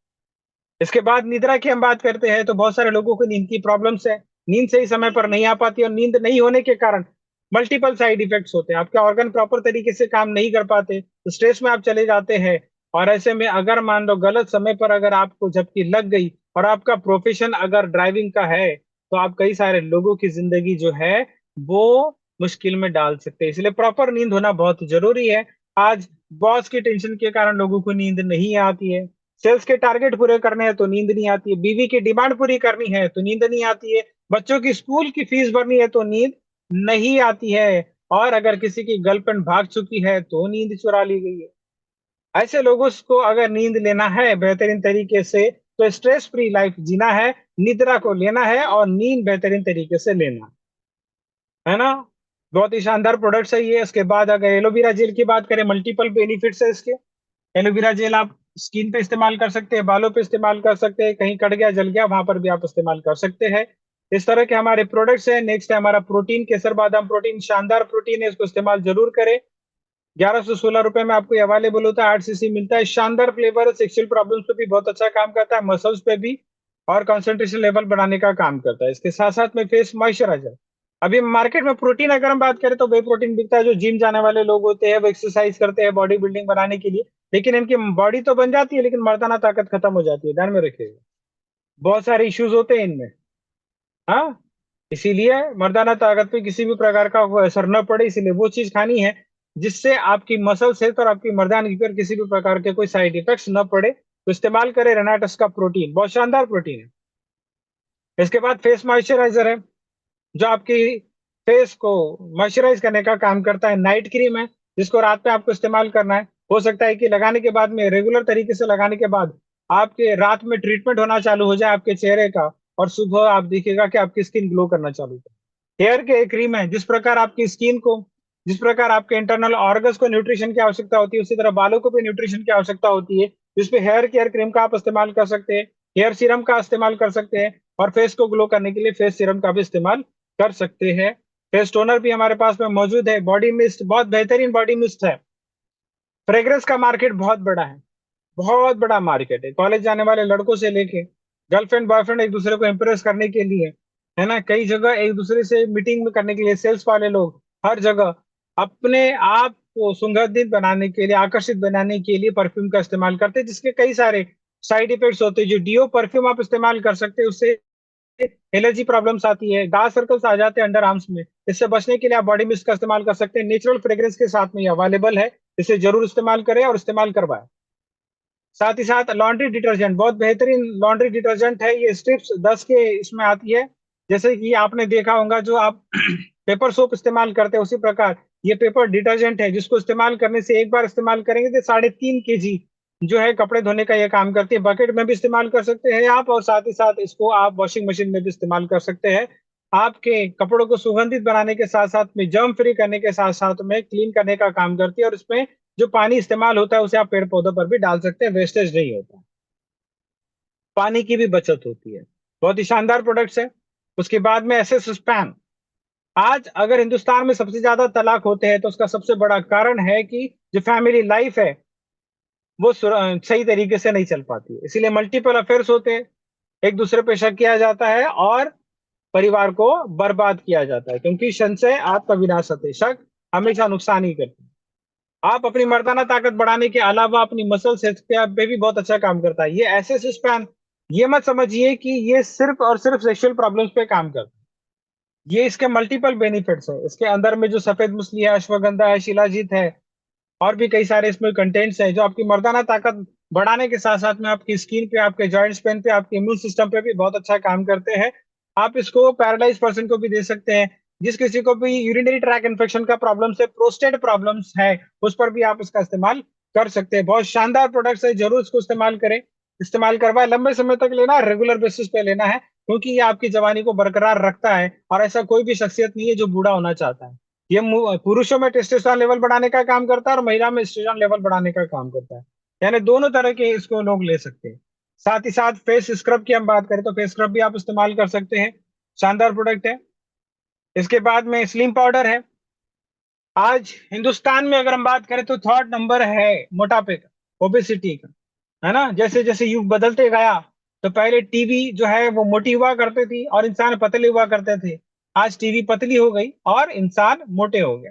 इसके बाद निद्रा की हम बात करते हैं तो बहुत सारे लोगों को नींद की प्रॉब्लम्स है। नींद सही समय पर नहीं आ पाती और नींद नहीं होने के कारण मल्टीपल साइड इफेक्ट्स होते हैं। आपके ऑर्गन प्रॉपर तरीके से काम नहीं कर पाते तो स्ट्रेस में आप चले जाते हैं। और ऐसे में अगर मान लो गलत समय पर अगर आपको झपकी लग गई और आपका प्रोफेशन अगर ड्राइविंग का है तो आप कई सारे लोगों की जिंदगी जो है वो मुश्किल में डाल सकते हैं। इसलिए प्रॉपर नींद होना बहुत जरूरी है। आज बॉस की टेंशन के कारण लोगों को नींद नहीं आती है, सेल्स के टारगेट पूरे करने हैं तो नींद नहीं आती है, बीवी की डिमांड पूरी करनी है तो नींद नहीं आती है, बच्चों की स्कूल की फीस भरनी है तो नींद नहीं आती है, और अगर किसी की गर्लफ्रेंड भाग चुकी है तो नींद चुरा ली गई है। ऐसे लोगों को अगर नींद लेना है बेहतरीन तरीके से, तो स्ट्रेस फ्री लाइफ जीना है, निद्रा को लेना है और नींद बेहतरीन तरीके से लेना है ना। बहुत ही शानदार प्रोडक्ट्स है ये। इसके बाद अगर एलोवेरा जेल की बात करें, मल्टीपल बेनिफिट्स है इसके। एलोवेरा जेल आप स्किन पे इस्तेमाल कर सकते हैं, बालों पे इस्तेमाल कर सकते हैं, कहीं कट गया जल गया वहां पर भी आप इस्तेमाल कर सकते हैं। इस तरह के हमारे प्रोडक्ट्स हैं। नेक्स्ट है हमारा प्रोटीन, केसर बादाम प्रोटीन, शानदार प्रोटीन है, इसको इस्तेमाल जरूर करें। 1116 रुपए में आपको अवेलेबल होता है, 8 सीसी मिलता है, शानदार फ्लेवर है, सेक्सुअल प्रॉब्लम्स पे भी बहुत अच्छा काम करता है, मसल्स पे भी, और कंसंट्रेशन लेवल बढ़ाने का काम करता है। इसके साथ साथ में फेस मॉइस्चराइजर। अभी मार्केट में प्रोटीन अगर हम बात करें तो वे प्रोटीन बिकता है जो जिम जाने वाले लोग होते हैं, वो एक्सरसाइज करते हैं बॉडी बिल्डिंग बनाने के लिए, लेकिन इनकी बॉडी तो बन जाती है लेकिन मर्दाना ताकत खत्म हो जाती है, ध्यान में रखिएगा। बहुत सारे इश्यूज होते हैं इनमें। हाँ, इसीलिए मर्दाना ताकत पे किसी भी प्रकार का वो असर न पड़े, इसीलिए वो चीज खानी है जिससे आपकी मसल सेहत और आपकी मर्दानगी पर किसी भी प्रकार के कोई साइड इफेक्ट्स न पड़े, तो इस्तेमाल करें रेनाटस का प्रोटीन, बहुत शानदार प्रोटीन है। इसके बाद फेस मॉइस्चराइजर है जो आपकी फेस को मॉइस्चराइज करने का काम करता है, नाइट क्रीम है जिसको रात में आपको इस्तेमाल करना है। हो सकता है कि लगाने के बाद में, रेगुलर तरीके से लगाने के बाद, आपके रात में ट्रीटमेंट होना चालू हो जाए आपके चेहरे का, और सुबह आप देखिएगा कि आपकी स्किन ग्लो करना चालू हो। हेयर के एक क्रीम है, जिस प्रकार आपकी स्किन को, जिस प्रकार आपके इंटरनल ऑर्गन्स को न्यूट्रिशन की आवश्यकता होती है, उसी तरह बालों को भी न्यूट्रिशन की आवश्यकता होती है, जिसपे हेयर केयर क्रीम का आप इस्तेमाल कर सकते हैं, हेयर सीरम का इस्तेमाल कर सकते हैं, और फेस को ग्लो करने के लिए फेस सीरम का भी इस्तेमाल कर सकते हैं। फेस टोनर भी हमारे पास में मौजूद है, बॉडी मिस्ट, बहुत बेहतरीन बॉडी मिस्ट है। फ्रेग्रेंस का मार्केट बहुत बड़ा है, बहुत बड़ा मार्केट है, कॉलेज जाने वाले लड़कों से लेके गर्लफ्रेंड बॉयफ्रेंड एक दूसरे को इम्प्रेस करने के लिए, है ना, कई जगह एक दूसरे से मीटिंग में करने के लिए, सेल्स वाले लोग हर जगह अपने आप को सुगंधित बनाने के लिए, आकर्षित बनाने के लिए परफ्यूम का इस्तेमाल करते हैं, जिसके कई सारे साइड इफेक्ट्स होते हैं। जो डीओ परफ्यूम आप इस्तेमाल कर सकते हैं उससे एलर्जी प्रॉब्लम्स आती है, डार्क सर्कल्स आ जाते हैं अंडर आर्म्स में, इससे बचने के लिए आप बॉडी मिस्ट का इस्तेमाल कर सकते हैं, नेचुरल फ्रेग्रेंस के साथ में ये अवेलेबल है। इसे जरूर इस्तेमाल करें और इस्तेमाल करवाएं। साथ ही साथ लॉन्ड्री डिटर्जेंट, बहुत बेहतरीन लॉन्ड्री डिटर्जेंट है ये, स्ट्रिप्स 10 के इसमें आती है। जैसे कि आपने देखा होगा जो आप पेपर सोप इस्तेमाल करते हैं, उसी प्रकार ये पेपर डिटर्जेंट है जिसको इस्तेमाल करने से, एक बार इस्तेमाल करेंगे तो 3.5 kg जो है कपड़े धोने का ये काम करती है। बकेट में भी इस्तेमाल कर सकते हैं आप, और साथ ही साथ इसको आप वॉशिंग मशीन में भी इस्तेमाल कर सकते हैं। आपके कपड़ों को सुगंधित बनाने के साथ साथ में, जर्म फ्री करने के साथ साथ में क्लीन करने का काम करती है, और इसमें जो पानी इस्तेमाल होता है उसे आप पेड़ पौधों पर भी डाल सकते हैं, वेस्टेज नहीं होता, पानी की भी बचत होती है। बहुत ही शानदार प्रोडक्ट्स है। उसके बाद में एसएस स्पैन। आज अगर हिंदुस्तान में सबसे ज्यादा तलाक होते हैं तो उसका सबसे बड़ा कारण है कि जो फैमिली लाइफ है वो सही तरीके से नहीं चल पाती है, इसीलिए मल्टीपल अफेयर्स होते हैं, एक दूसरे पे शक किया जाता है और परिवार को बर्बाद किया जाता है, क्योंकि संशय आपका विनाश है, शक हमेशा नुकसान ही करता है। आप अपनी मर्दाना ताकत बढ़ाने के अलावा अपनी मसल सेहत पे भी बहुत अच्छा काम करता है। ये ऐसे स्पैन, ये मत समझिए कि ये सिर्फ और सिर्फ सेक्सुअल प्रॉब्लम्स पे काम करता है, ये इसके मल्टीपल बेनिफिट्स है। इसके अंदर में जो सफेद मूसली है, अश्वगंधा है, शिलाजीत है, और भी कई सारे इसमें कंटेंट्स हैं जो आपकी मर्दाना ताकत बढ़ाने के साथ साथ में आपकी स्किन पे, आपके जॉइंट्स पेन पे, आपके इम्यून सिस्टम पे भी बहुत अच्छा काम करते हैं। आप इसको पैरालाइज पर्सन को भी दे सकते हैं, जिस किसी को भी यूरिनरी ट्रैक इन्फेक्शन का प्रॉब्लम है, प्रोस्टेट प्रॉब्लम्स है, उस पर भी आप इसका इस्तेमाल कर सकते हैं। बहुत शानदार प्रोडक्ट्स है, जरूर इसको इस्तेमाल करें, इस्तेमाल करवाए, लंबे समय तक लेना है, रेगुलर बेसिस पे लेना है, क्योंकि ये आपकी जवानी को बरकरार रखता है, और ऐसा कोई भी शख्सियत नहीं है जो बूढ़ा होना चाहता है। ये पुरुषों में टेस्टोस्टेरोन लेवल बढ़ाने का काम करता है और महिला में एस्ट्रोजन लेवल बढ़ाने का काम करता है, यानी दोनों तरह के इसको लोग ले सकते हैं। साथ ही साथ फेस स्क्रब की हम बात करें तो फेस स्क्रब भी आप इस्तेमाल कर सकते हैं, शानदार प्रोडक्ट है। इसके बाद में स्लिम पाउडर है। आज हिंदुस्तान में अगर हम बात करें तो थर्ड नंबर है मोटापे का, ओबेसिटी का, है ना। जैसे जैसे युग बदलते गया, तो पहले टीवी जो है वो मोटी हुआ करते थी और इंसान पतले हुआ करते थे, आज टीवी पतली हो गई और इंसान मोटे हो गए,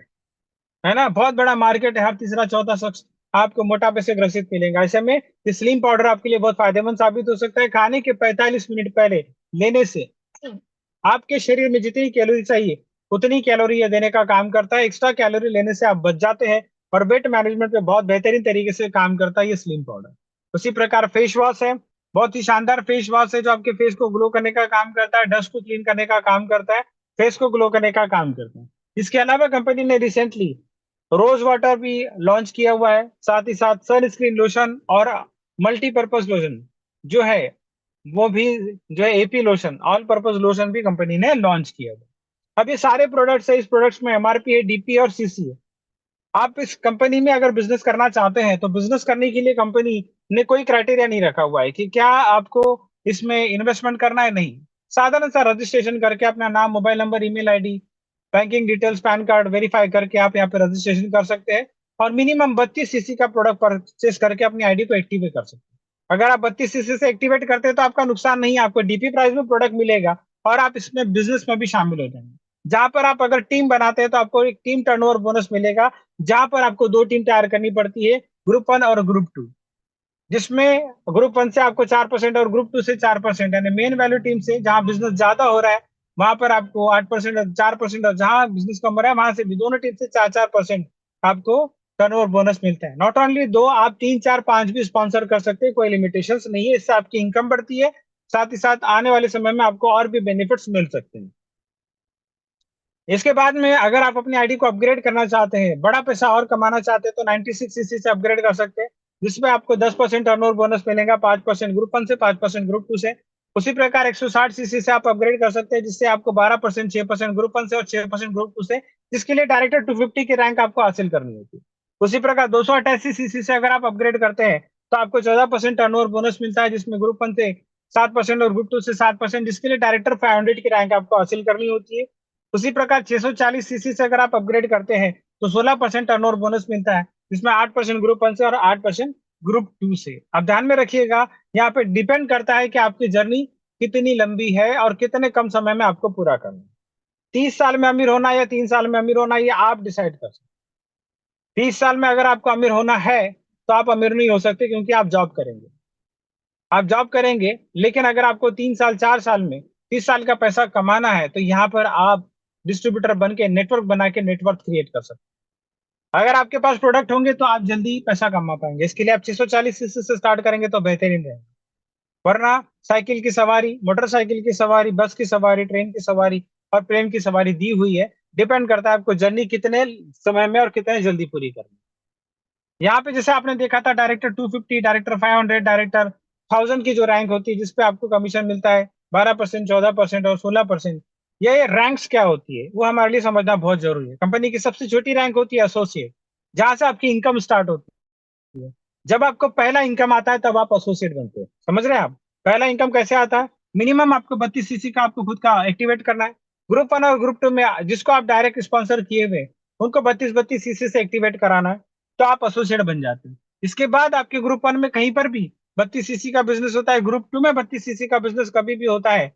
है ना। बहुत बड़ा मार्केट है, हर तीसरा चौथा शख्स आपको मोटापे से ग्रसित मिलेगा। ऐसे में स्लिम पाउडर आपके लिए बहुत फायदेमंद साबित हो सकता है। खाने के 45 मिनट पहले लेने से आपके शरीर में जितनी कैलोरी चाहिए उतनी कैलोरी ये देने का काम करता है। एक्स्ट्रा कैलोरी लेने से आप बच जाते हैं और वेट मैनेजमेंट पे बहुत बेहतरीन तरीके से काम करता है ये स्लिम पाउडर। उसी प्रकार फेस वॉश है, बहुत ही शानदार फेस वॉश है जो आपके फेस को ग्लो करने का काम करता है, डस्ट को क्लीन करने का काम करता है, फेस को ग्लो करने का काम करता है। इसके अलावा कंपनी ने रिसेंटली रोज वाटर भी लॉन्च किया हुआ है, साथ ही साथ सनस्क्रीन लोशन और मल्टीपर्पज लोशन जो है वो भी, जो है AP lotion, all purpose lotion भी कंपनी ने लॉन्च किया हुआ है। अब ये सारे प्रोडक्ट्स है, इस प्रोडक्ट्स में एमआरपी है, डीपी और सीसी है। आप इस कंपनी में अगर बिजनेस करना चाहते हैं तो बिजनेस करने के लिए कंपनी ने कोई क्राइटेरिया नहीं रखा हुआ है कि क्या आपको इसमें इन्वेस्टमेंट करना है, नहीं। साधारण सा रजिस्ट्रेशन करके अपना नाम, mobile number, email ID, banking details, pan card verify करके आप यहाँ पे रजिस्ट्रेशन कर सकते हैं और मिनिमम 32 सीसी का प्रोडक्ट परचेस करके अपनी आईडी को एक्टिवेट कर सकते हैं। अगर आप 32 सीसी से एक्टिवेट करते हैं तो आपका नुकसान नहीं है, आपको डीपी प्राइस में प्रोडक्ट मिलेगा और आप इसमें बिजनेस में भी शामिल हो जाएंगे। जहां पर आप अगर टीम बनाते हैं तो आपको एक टीम टर्नओवर बोनस मिलेगा, जहां पर आपको दो टीम तैयार करनी पड़ती है, ग्रुप 1 और ग्रुप 2, जिसमें ग्रुप 1 से आपको 4% और ग्रुप 2 से 4%, यानी मेन वैल्यू टीम से जहां बिजनेस ज्यादा हो रहा है वहां पर आपको 8% और 4%, और जहां बिजनेस कम हो रहा है वहां से भी दोनों टीम से 4-4% आपको टर्नओवर बोनस मिलता है। नॉट ओनली दो, आप 3-4-5 भी स्पॉन्सर कर सकते हैं, कोई लिमिटेशंस नहीं है। इससे आपकी इनकम बढ़ती है, साथ ही साथ आने वाले समय में आपको और भी बेनिफिट्स मिल सकते हैं। इसके बाद में अगर आप अपनी आईडी को अपग्रेड करना चाहते हैं, बड़ा पैसा और कमाना चाहते हैं, तो 96 सीसी से अपग्रेड कर सकते हैं, जिसमें आपको 10% टर्नओवर बोनस मिलेगा, 5% ग्रुप 1 से, 5% ग्रुप 2 से। उसी प्रकार 160 सीसी से आप अपग्रेड कर सकते हैं, जिससे आपको 12%, 6% ग्रुप 1 से और 6% ग्रुप 2 से, जिसके लिए डायरेक्टर 250 की रैंक आपको हासिल करनी होती है। उसी प्रकार 288 सीसी से अगर आप अपग्रेड करते हैं तो आपको 14% टर्नओवर बोनस मिलता है, जिसमें ग्रुप 1 से 7% और ग्रुप 2 से 7%, जिसके लिए डायरेक्टर 500 की रैंक आपको हासिल करनी होती है। उसी प्रकार 640 सीसी से अगर आप अपग्रेड करते हैं तो 16% टर्नओवर बोनस मिलता है, जिसमें 8% ग्रुप 1 से और 8% ग्रुप 2 से। अब ध्यान में रखिएगा, यहाँ पे डिपेंड करता है कि आपकी जर्नी कितनी लंबी है और कितने कम समय में आपको पूरा करना है। 30 साल में अमीर होना या 3 साल में अमीर होना, ये आप डिसाइड कर सकते हैं। 30 साल में अगर आपको अमीर होना है तो आप अमीर नहीं हो सकते, क्योंकि आप जॉब करेंगे। आप जॉब करेंगे, लेकिन अगर आपको 3 साल 4 साल में 30 साल का पैसा कमाना है तो यहाँ पर आप डिस्ट्रीब्यूटर बन के, नेटवर्क बना के नेटवर्क क्रिएट कर सकते हैं। अगर आपके पास प्रोडक्ट होंगे तो आप जल्दी पैसा कमा पाएंगे। इसके लिए आप 640 सीसी से स्टार्ट करेंगे तो बेहतरीन रहेगा, वरना साइकिल की सवारी, मोटरसाइकिल की सवारी, बस की सवारी, ट्रेन की सवारी और प्लेन की सवारी दी हुई है। डिपेंड करता है आपको जर्नी कितने समय में और कितने जल्दी पूरी करनी है। यहाँ पे जैसे आपने देखा था डायरेक्टर 250, डायरेक्टर 500, डायरेक्टर 1000 की जो रैंक होती है जिसपे आपको कमीशन मिलता है 12%, 14% और 16%। ये रैंक्स क्या होती है वो हमारे लिए समझना बहुत जरूरी है। कंपनी की सबसे छोटी रैंक होती है एसोसिएट, जहां से आपकी इनकम स्टार्ट होती है। जब आपको पहला इनकम आता है तब आप एसोसिएट बनते हैं। समझ रहे हैं आप? पहला इनकम कैसे आता है? मिनिमम आपको 32 सीसी का आपको खुद का एक्टिवेट करना है। ग्रुप 1 और ग्रुप 2 में जिसको आप डायरेक्ट स्पॉन्सर किए हुए उनको 32-32 सीसी से एक्टिवेट कराना है, तो आप एसोसिएट बन जाते हैं। इसके बाद आपके ग्रुप 1 में कहीं पर भी 32 सीसी का बिजनेस होता है, ग्रुप 2 में 32 सीसी का बिजनेस कभी भी होता है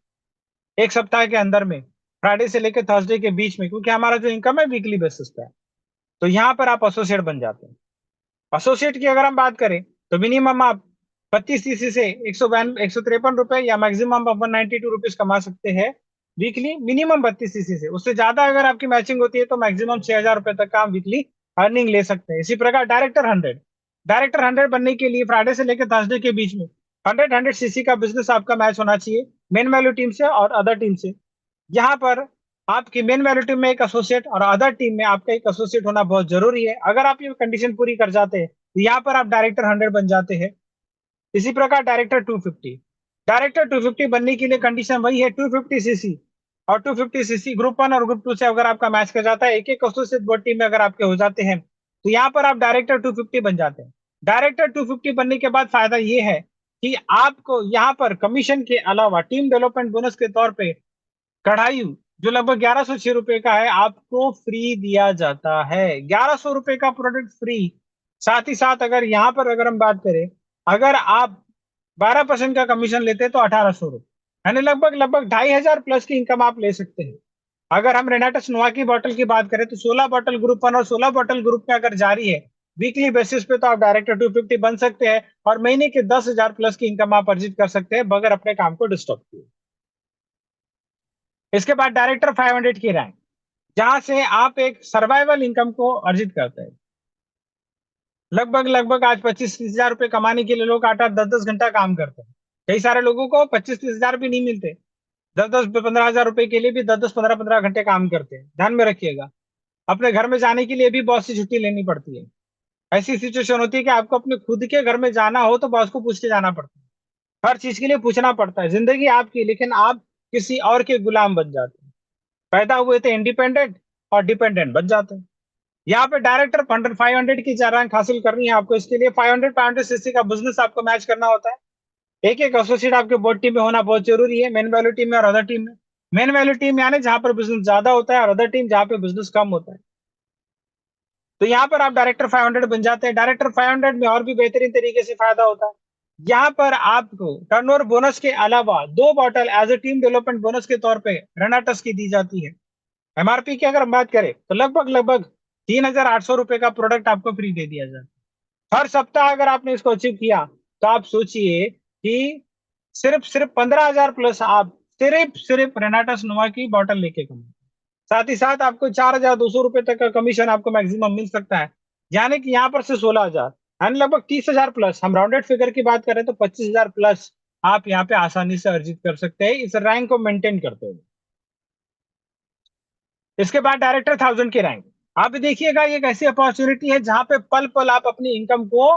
एक सप्ताह के अंदर में, फ्राइडे से लेकर थर्सडे के बीच में, क्योंकि हमारा जो इनकम है वीकली बेसिस पे है। तो यहाँ पर आप एसोसिएट बन जाते हैं। एसोसिएट की अगर हम बात करें तो मिनिमम आप 32 सीसी से 153 रुपए या मैक्सिमम आप 192 रुपीज कमा सकते हैं वीकली, मिनिमम 32 सीसी से। उससे ज्यादा अगर आपकी मैचिंग होती है तो मैक्सिमम 6,000 रुपए तक का आप वीकली अर्निंग ले सकते हैं। इसी प्रकार डायरेक्टर 100 बनने के लिए फ्राइडे से लेकर थर्सडे के बीच में 100 सीसी का बिजनेस आपका मैच होना चाहिए मेन वैल्यू टीम से और अदर टीम से। यहाँ पर आपकी मेन वैल्यू टीम में एक एसोसिएट और अदर टीम में आपका एक एसोसिएट होना बहुत जरूरी है। अगर आप ये कंडीशन पूरी कर जाते हैं तो यहाँ पर आप डायरेक्टर 100 बन जाते हैं। इसी प्रकार डायरेक्टर 250 बनने के लिए कंडीशन वही है, 250 सीसी और 250 सीसी ग्रुप 1 और ग्रुप 2 से अगर आपका मैच कर जाता है, एक एक एसोसिएट बोर्ड टीम में अगर आपके हो जाते हैं तो यहाँ पर आप डायरेक्टर 250 बन जाते हैं। डायरेक्टर 250 बनने के बाद फायदा ये है कि आपको यहाँ पर कमीशन के अलावा टीम डेवलपमेंट बोनस के तौर पे कढ़ाई, जो लगभग 1106 रुपए का है, आपको फ्री दिया जाता है। 1100 रुपए का प्रोडक्ट फ्री। साथ ही साथ अगर यहाँ पर अगर हम बात करें, अगर आप 12% का कमीशन लेते हैं तो 1800 रुपए, यानी लगभग लगभग 2500 प्लस की इनकम आप ले सकते हैं। अगर हम रेनाटस नोवा की बॉटल की बात करें तो 16 बॉटल ग्रुप 1 और 16 बॉटल ग्रुप में अगर जारी है वीकली बेसिस पे, तो आप डायरेक्टर 250 बन सकते हैं और महीने के 10,000 प्लस की इनकम आप अर्जित कर सकते हैं बगैर अपने काम को डिस्टर्ब किए। इसके बाद डायरेक्टर 500 की रैंक। जहां से आप एक सर्वाइवल इनकम को अर्जित करते हैं। लगभग लगभग आज 25-30 हजार रुपए कमाने के लिए लोग 8-8 10-10 घंटा काम करते हैं। कई सारे लोगों को 25-30 हजार भी नहीं मिलते, 10-10 15 हजार रुपए के लिए भी 10-10 15-15 घंटे काम करते हैं। ध्यान में रखिएगा। अपने घर में जाने के लिए भी बॉस से छुट्टी लेनी पड़ती है। ऐसी सिचुएशन होती है कि आपको अपने खुद के घर में जाना हो तो बॉस को पूछ के जाना पड़ता है। हर चीज के लिए पूछना पड़ता है। जिंदगी आपकी, लेकिन आप किसी और के गुलाम बन जाते हैं। पैदा हुए थे इंडिपेंडेंट और डिपेंडेंट बन जाते हैं। यहाँ पे डायरेक्टर 500 की रैंक हासिल करनी है आपको। इसके लिए 500 सीसी का बिजनेस आपको मैच करना होता है। एक एक एसोसिएट आपके बोर्ड टीम में होना बहुत जरूरी है, मेन वैल्यू टीम में और अदर टीम में। मेन वैल्यू टीम यानी जहां पर बिजनेस ज्यादा होता है, और अदर टीम जहां पे बिजनेस कम होता है। तो यहाँ पर आप डायरेक्टर 500 बन जाते हैं। डायरेक्टर 500 में और भी बेहतरीन तरीके से फायदा होता है। यहाँ पर आपको टर्नओवर बोनस के अलावा 2 bottle as a team development bonus के तौर पे रेनाटस की दी जाती है। एमआरपी की अगर हम बात करें तो लगभग लगभग 3,800 रुपए का प्रोडक्ट आपको फ्री दे दिया जाता है। हर सप्ताह अगर आपने इसको अचीव किया तो आप सोचिए कि सिर्फ सिर्फ 15,000 प्लस आप सिर्फ सिर्फ रेनाटस नोवा की बॉटल लेके कमाए। साथ ही साथ आपको 4,200 रुपए तक का कमीशन आपको मैक्सिमम मिल सकता है। यानी कि यहाँ पर से 16,000 यानी लगभग 30,000 प्लस, हम राउंडेड फिगर की बात करें तो 25,000 प्लस आप यहाँ पे आसानी से अर्जित कर सकते हैं इस रैंक को मेंटेन करते हुए। इसके बाद डायरेक्टर 1000 की रैंक। आप देखिएगा ये एक ऐसी अपॉर्चुनिटी है जहां पे पल पल आप अपनी इनकम को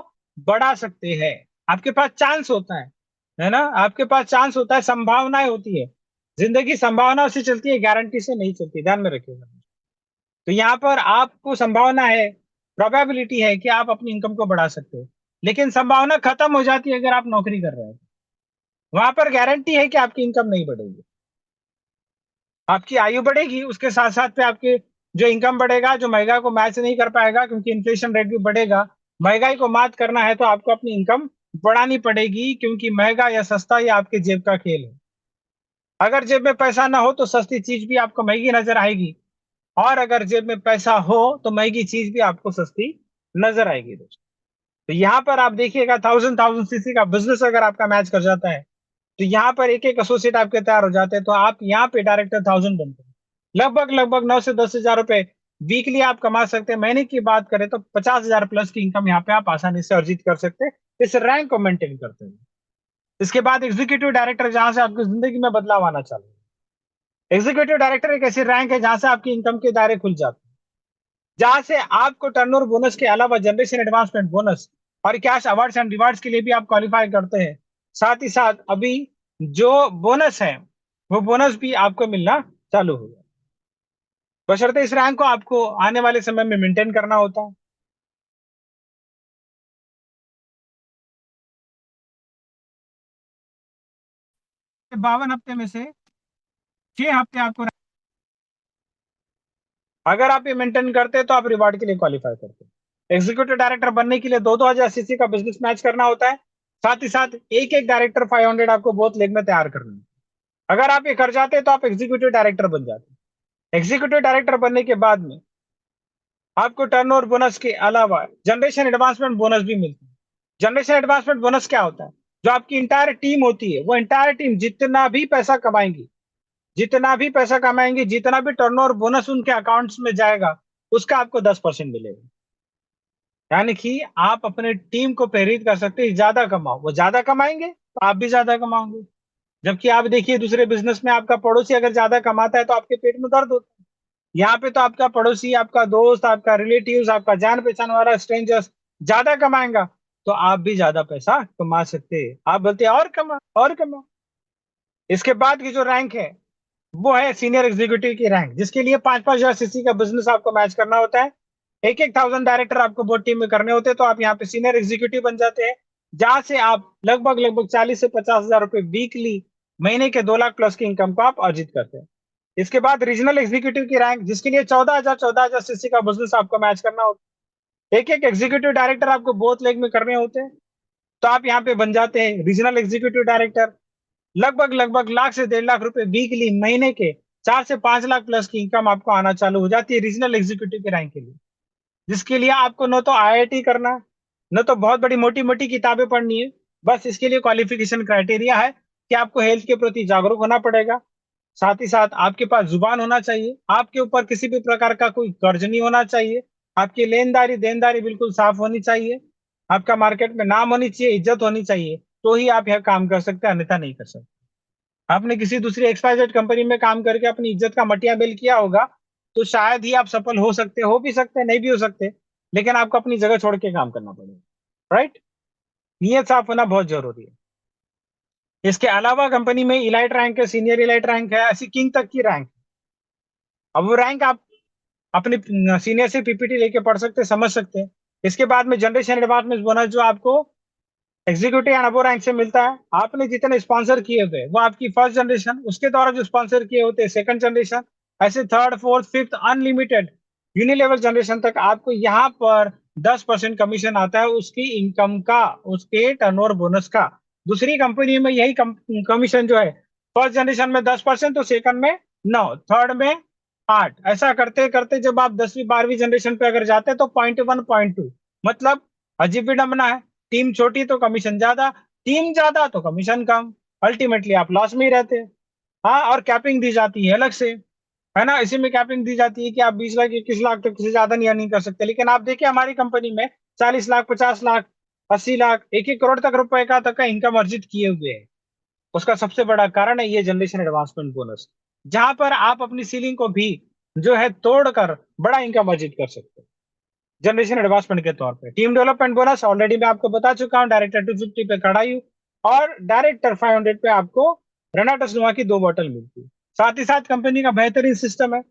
बढ़ा सकते हैं। आपके पास चांस होता है ना? आपके पास चांस होता है, संभावनाएं होती है। जिंदगी संभावनाओं से चलती है, गारंटी से नहीं चलती। ध्यान में रखिएगा। तो यहाँ पर आपको संभावना है, प्रोबेबिलिटी है कि आप अपनी इनकम को बढ़ा सकते हो। लेकिन संभावना खत्म हो जाती है अगर आप नौकरी कर रहे हैं। वहां पर गारंटी है कि आपकी इनकम नहीं बढ़ेगी। आपकी आयु बढ़ेगी, उसके साथ साथ पे आपके जो इनकम बढ़ेगा, जो महंगाई को मैच नहीं कर पाएगा क्योंकि इन्फ्लेशन रेट भी बढ़ेगा। महंगाई को मात करना है तो आपको अपनी इनकम बढ़ानी पड़ेगी, क्योंकि महंगा या सस्ता ये आपके जेब का खेल है। अगर जेब में पैसा ना हो तो सस्ती चीज भी आपको महंगी नजर आएगी, और अगर जेब में पैसा हो तो महंगी चीज भी आपको सस्ती नजर आएगी दोस्तों। तो यहाँ पर आप देखिएगा 1000 सीसी का बिजनेस अगर आपका मैच कर जाता है तो यहाँ पर एक एक एसोसिएट आपके तैयार हो जाते हैं। तो आप यहाँ पे डायरेक्टर 1000 बनते हैं। लगभग लगभग 9 से 10 हजार रुपए वीकली आप कमा सकते हैं। महीने की बात करें तो 50,000 प्लस की इनकम यहाँ पे आप आसानी से अर्जित कर सकते हैं इस रैंक को मेंटेन करते हैं। इसके बाद एग्जीक्यूटिव डायरेक्टर, जहां से आपकी जिंदगी में बदलाव आना चालू है। एग्जीक्यूटिव डायरेक्टर एक ऐसी रैंक है जहां से आपकी इनकम के दायरे खुल जाते हैं, जहां से आपको टर्नओवर बोनस के अलावा जनरेशन एडवांसमेंट बोनस और कैश अवार्ड्स एंड रिवार्ड्स के लिए भी आप क्वालिफाई करते हैं। साथ ही साथ अभी जो बोनस है वो बोनस भी आपको मिलना चालू हो गया। बशर्ते इस रैंक को आपको आने वाले समय में मेंटेन करना होता है। 52 हफ्ते में से 6 हफ्ते आपको, अगर आप ये मेंटेन करते हैं तो आप रिवार्ड के लिए क्वालिफाई करते हैं। एग्जीक्यूटिव डायरेक्टर बनने के लिए 2-2 हजार सीसी का बिजनेस मैच करना होता है। साथ ही साथ एक एक डायरेक्टर 500 आपको बोथ लेग में तैयार करना है। अगर आप ये कर जाते हैं तो आप एग्जीक्यूटिव डायरेक्टर बन जाते हैं। एग्जीक्यूटिव डायरेक्टर बनने के बाद में आपको टर्नओवर बोनस के अलावा जनरेशन एडवांसमेंट बोनस भी मिलता है। जनरेशन एडवांसमेंट बोनस क्या होता है? जो आपकी इंटायर टीम होती है, वो इंटायर टीम जितना भी पैसा कमाएंगी, जितना भी पैसा कमाएंगे, जितना भी टर्नओवर बोनस उनके अकाउंट्स में जाएगा, उसका आपको 10% मिलेगा। यानी कि आप अपने टीम को प्रेरित कर सकते हैं ज्यादा कमाओ। वो ज्यादा कमाएंगे तो आप भी ज्यादा कमाओगे। जबकि आप देखिए दूसरे बिजनेस में आपका पड़ोसी अगर ज्यादा कमाता है तो आपके पेट में दर्द होता है। यहाँ पे तो आपका पड़ोसी, आपका दोस्त, आपका रिलेटिव, आपका जान पहचान वाला स्ट्रेंजर्स ज्यादा कमाएगा तो आप भी ज्यादा पैसा कमा सकते हैं। आप बोलते हैं और कमा और कमा। इसके बाद की जो रैंक है वो है सीनियर एग्जीक्यूटिव की रैंक, जिसके लिए 5-5 हजार सीसी का बिजनेस आपको मैच करना होता है। एक एक 1000 डायरेक्टर आपको बोर्ड टीम में करने होते हैं। तो आप यहाँ पे सीनियर एग्जीक्यूटिव बन जाते हैं, जहां से आप लगभग लगभग 40 से 50 हजार रुपए वीकली, महीने के 2 लाख प्लस की इनकम को आप अर्जित करते हैं। इसके बाद रीजनल एग्जीक्यूटिव की रैंक, जिसके लिए 14,000 सीसी का बिजनेस आपको मैच करना होता है। एक एक एग्जीक्यूटिव डायरेक्टर आपको बोथ लेग में करने होते हैं। तो आप यहाँ पे बन जाते हैं रीजनल एग्जीक्यूटिव डायरेक्टर। लगभग लगभग लाख से 1.5 लाख रुपए वीकली, महीने के 4 से 5 लाख प्लस की इनकम आपको आना चालू हो जाती है रीजनल एग्जीक्यूटिव के रैंक के लिए। जिसके लिए आपको न तो आईआईटी करना, न तो बहुत बड़ी मोटी मोटी किताबें पढ़नी है। बस इसके लिए क्वालिफिकेशन क्राइटेरिया है कि आपको हेल्थ के प्रति जागरूक होना पड़ेगा। साथ ही साथ आपके पास जुबान होना चाहिए, आपके ऊपर किसी भी प्रकार का कोई कर्ज नहीं होना चाहिए, आपकी लेनदारी देनदारी बिल्कुल साफ होनी चाहिए, आपका मार्केट में नाम होनी चाहिए, इज्जत होनी चाहिए, तो ही आप यह काम कर सकते हैं, अन्यथा नहीं कर सकते। आपने किसी दूसरी एक्सवाइजेड कंपनी में काम करके अपनी इज्जत का मटिया बेल किया होगा, तो शायद ही आप सफल हो भी सकते, नहीं भी हो सकते, लेकिन आपको अपनी जगह छोड़ के काम करना पड़ेगा। राइट? नीयत साफ होना बहुत जरूरी है। इसके अलावा कंपनी में इलाइट रैंक है, सीनियर इलाइट रैंक है, ऐसी किंग तक की रैंक। अब वो रैंक आप अपने सीनियर से पीपीटी लेके पढ़ सकते, समझ सकते हैं। इसके बाद में जनरेशन एडवांसमेंट बोनस जो आपको एग्जीक्यूटिव एंड अबो रैंक से मिलता है। आपने जितने स्पॉन्सर किए हुए वो आपकी फर्स्ट जनरेशन, उसके द्वारा जो स्पॉन्सर किए होते हैं सेकंड जनरेशन, ऐसे third fourth fifth unlimited unilevel generation तक आपको यहाँ पर 10% कमीशन आता है उसकी इनकम का, उसके टर्नओवर बोनस का। दूसरी कंपनी में यही कमीशन जो है, फर्स्ट जनरेशन में 10%, तो सेकंड में 9, थर्ड में 8, ऐसा करते करते जब आप 10वीं 12वीं जनरेशन पे अगर जाते हैं तो 0.1 0.2, मतलब अजीब विडंबना है। टीम छोटी तो कमीशन ज्यादा, टीम ज्यादा तो कमीशन कम, अल्टीमेटली आप लॉस में ही रहते हैं। हाँ, और कैपिंग दी जाती है अलग से, है ना। इसी में कैपिंग दी जाती है कि आप 20 लाख 21 लाख तक से ज्यादा नहीं अर्निंग कर सकते। लेकिन आप देखिए हमारी कंपनी में 40 लाख 50 लाख 80 लाख 1-1 करोड़ तक रुपए का तक का इनकम अर्जित किए हुए हैं। उसका सबसे बड़ा कारण है ये जनरेशन एडवांसमेंट बोनस, जहां पर आप अपनी सीलिंग को भी जो है तोड़कर बड़ा इनकम अर्जित कर सकते हैं जनरेशन एडवांसमेंट के तौर पे। टीम डेवलपमेंट बोनस ऑलरेडी मैं आपको बता चुका हूँ, डायरेक्टर 250 पे खड़ा हूँ, और डायरेक्टर 500 पे आपको रेनाटस नुआ की 2 बॉटल मिलती है। साथ ही साथ कंपनी का बेहतरीन सिस्टम है।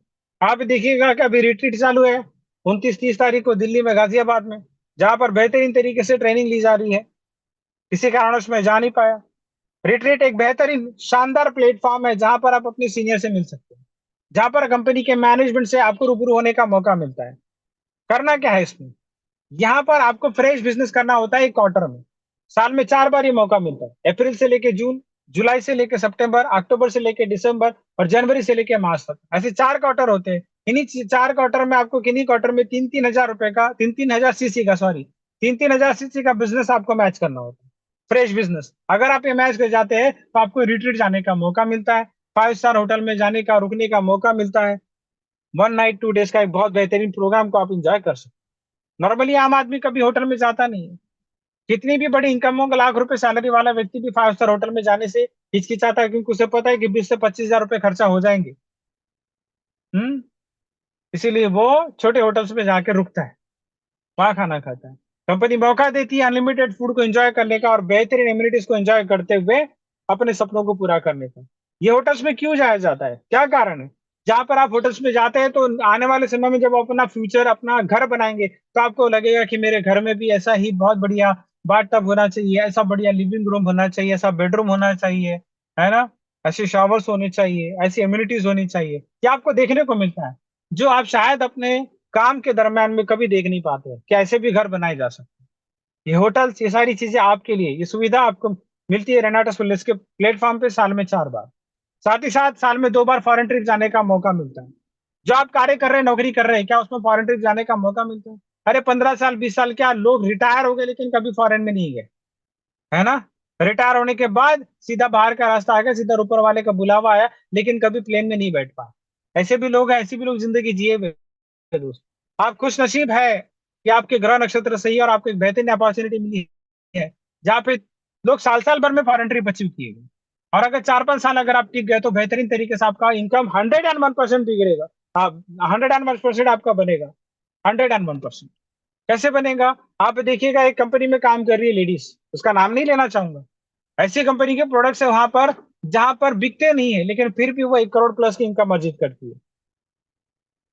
आप देखिएगा कि अभी रिट्रीट चालू है 29-30 तारीख को दिल्ली में, गाजियाबाद में, जहां पर बेहतरीन तरीके से ट्रेनिंग ली जा रही है। किसी कारणवश मैं जा नहीं पाया। रिट्रीट एक बेहतरीन शानदार प्लेटफॉर्म है जहां पर आप अपने सीनियर से मिल सकते हैं, जहां पर कंपनी के मैनेजमेंट से आपको रूबरू होने का मौका मिलता है। करना क्या है इसमें, यहाँ पर आपको फ्रेश बिजनेस करना होता है एक क्वार्टर में। साल में 4 बार ये मौका मिलता है, अप्रैल से लेके जून, जुलाई से लेके सितंबर, अक्टूबर से लेके दिसंबर, और जनवरी से लेके मार्च तक, ऐसे 4 क्वार्टर होते हैं। इन्हीं 4 क्वार्टर में आपको किन्हीं क्वार्टर में 3-3 हजार रुपए का, 3-3 हजार सीसी का, सॉरी, 3-3 हजार सीसी का बिजनेस आपको मैच करना होता है, फ्रेश बिजनेस। अगर आप ये मैच कर जाते हैं तो आपको रिट्रीट जाने का मौका मिलता है, 5 स्टार होटल में जाने का, रुकने का मौका मिलता है, 1 नाइट 2 डेज का एक बहुत बेहतरीन प्रोग्राम को आप इंजॉय कर सकते हैं। नॉर्मली आम आदमी कभी होटल में जाता नहीं है। कितनी भी बड़ी इनकम हो, लाख रुपए सैलरी वाला व्यक्ति भी 5 स्टार होटल में जाने से हिचकिचाता है, क्योंकि उसे पता है कि 20 से 25 हजार रुपए खर्चा हो जाएंगे। हम्म इसीलिए वो छोटे होटल्स में जाके रुकता है, वहां खाना खाता है। कंपनी मौका देती है अनलिमिटेड फूड को एंजॉय करने का और बेहतरीन एमिनिटीज को एंजॉय करते हुए अपने सपनों को पूरा करने का। ये होटल्स में क्यों जाया जाता है, क्या कारण है? जहां पर आप होटल्स में जाते हैं तो आने वाले समय में जब आप अपना फ्यूचर, अपना घर बनाएंगे, तो आपको लगेगा कि मेरे घर में भी ऐसा ही बहुत बढ़िया बाथ टब होना चाहिए, ऐसा बढ़िया लिविंग रूम होना चाहिए, ऐसा बेडरूम होना चाहिए, है ना, ऐसे शावर्स होने चाहिए, ऐसी एम्यूनिटीज होनी चाहिए। ये आपको देखने को मिलता है, जो आप शायद अपने काम के दरम्यान में कभी देख नहीं पाते हैं कि ऐसे भी घर बनाए जा सकते हैं। ये होटल्स, ये सारी चीजें आपके लिए, ये सुविधा आपको मिलती है रेनाटस वेलनेस के प्लेटफॉर्म पे साल में 4 बार। साथ ही साथ साल में 2 बार फॉरेन ट्रिप जाने का मौका मिलता है। जो आप कार्य कर रहे हैं, नौकरी कर रहे हैं, क्या उसमें फॉरेन ट्रिप जाने का मौका मिलता है? अरे 15 साल 20 साल क्या लोग रिटायर हो गए लेकिन कभी फॉरेन में नहीं गए, है ना। रिटायर होने के बाद सीधा बाहर का रास्ता आ गया, सीधा ऊपर वाले का बुलावा आया, लेकिन कभी प्लेन में नहीं बैठ पाए। ऐसे भी लोग हैं, ऐसे भी लोग जिंदगी जिए हुए हैं दोस्त। आप खुश नसीब है कि आपके ग्रह नक्षत्र सही है और आपको एक बेहतरीन अपॉर्चुनिटी मिली है, जहाँ पे लोग साल साल भर में फॉरेन ट्रिप अचीव किए गए। और अगर 4-5 साल अगर आप टिक गए तो बेहतरीन तरीके से आपका इनकम 101% बिगड़ेगा। आप 101% आपका बनेगा, 101%। कैसे बनेगा? आप देखिएगा, एक कंपनी में काम कर रही है लेडीज, उसका नाम नहीं लेना चाहूंगा। ऐसी कंपनी के प्रोडक्ट्स है वहां पर जहां पर बिकते नहीं है, लेकिन फिर भी वो 1 करोड़ प्लस की इनकम अर्जित करती है।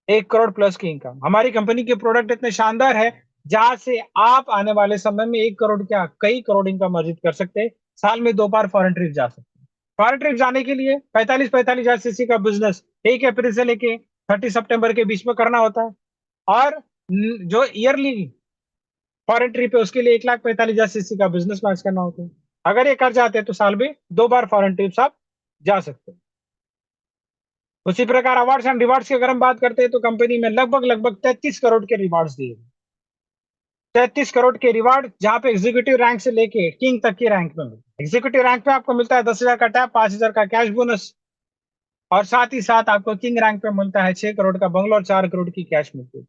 1 करोड़ प्लस की इनकम। हमारी कंपनी के प्रोडक्ट इतने शानदार है जहां से आप आने वाले समय में 1 करोड़ क्या, कई करोड़ इनकम अर्जित कर सकते हैं। साल में 2 बार फॉरेन ट्रिप जा सकते हैं। फॉरेन ट्रिप जाने के लिए 45-45 हजार सीसी का बिजनेस 1 अप्रैल से लेके 30 सितंबर के बीच में करना होता है। और जो ईयरली फॉरेन ट्रिप है उसके लिए 1,45,000 सीसी का बिजनेस मैच करना होता है। अगर ये कर जाते हैं तो साल में 2 बार फॉरेन ट्रिप्स आप जा सकते हैं। उसी प्रकार अवार्ड्स एंड रिवार्ड्स की अगर हम बात करते हैं तो कंपनी में लगभग लगभग 33 करोड़ के रिवार्ड्स दिए गए। 33 करोड़ के रिवार्ड, जहां पे एग्जीक्यूटिव रैंक से लेके किंग तक की रैंक में मिलता है। एग्जीक्यूटिव रैंक पे आपको मिलता है 10 हजार का टैब, 5 हजार का कैश बोनस, और साथ ही साथ आपको किंग रैंक पे मिलता है 6 करोड़ का बंगला और 4 करोड़ की कैश मिलती है।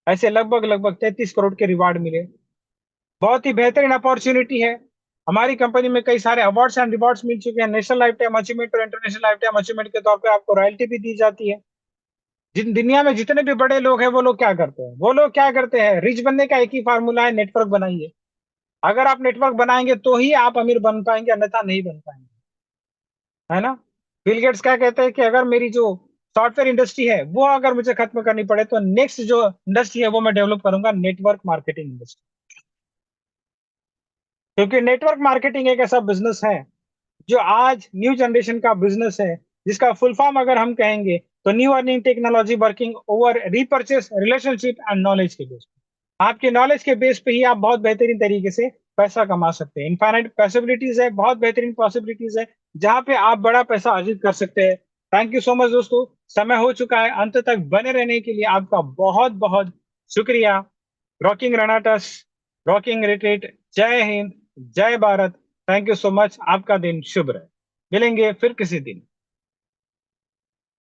ऐसे लगभग लगभग 33 करोड़ के रिवार्ड मिले। बहुत ही बेहतरीन अपॉर्चुनिटी है। हमारी कंपनी में कई सारे अवार्ड्स एंड रिवॉर्ड्स मिल चुके हैं। नेशनल लाइफ टाइम अचीवमेंट और इंटरनेशनल लाइफ टाइम अचीवमेंट के तौर पे आपको रॉयल्टी भी दी जाती है। जिन दुनिया में जितने भी बड़े लोग हैं वो लोग क्या करते हैं, वो लोग क्या करते हैं, रिच बनने का एक ही फार्मूला है, नेटवर्क बनाइए। अगर आप नेटवर्क बनाएंगे तो ही आप अमीर बन पाएंगे, अन्यथा नहीं बन पाएंगे, है ना। बिल गेट्स क्या कहते हैं कि अगर मेरी जो सॉफ्टवेयर इंडस्ट्री है वो अगर मुझे खत्म करनी पड़े तो नेक्स्ट जो इंडस्ट्री है वो मैं डेवलप करूंगा, नेटवर्क मार्केटिंग इंडस्ट्री। क्योंकि नेटवर्क मार्केटिंग एक ऐसा बिजनेस है जो आज न्यू जनरेशन का बिजनेस है, जिसका फुल फॉर्म अगर हम कहेंगे तो new earning technology working over repurchase relationship and knowledge के बेस पे। आपके नॉलेज के बेस पे ही आप बहुत बेहतरीन तरीके से पैसा कमा सकते हैं। इनफाइनाइट पॉसिबिलिटीज है, बहुत बेहतरीन पॉसिबिलिटीज है जहां पे आप बड़ा पैसा अर्जित कर सकते हैं। थैंक यू सो मच दोस्तों, समय हो चुका है। अंत तक बने रहने के लिए आपका बहुत बहुत शुक्रिया। रॉकिंग रनाटस, रॉकिंग रिट्रीट, जय हिंद, जय Bharat. Thank you so much. आपका दिन शुभ रहे। मिलेंगे फिर किसी दिन।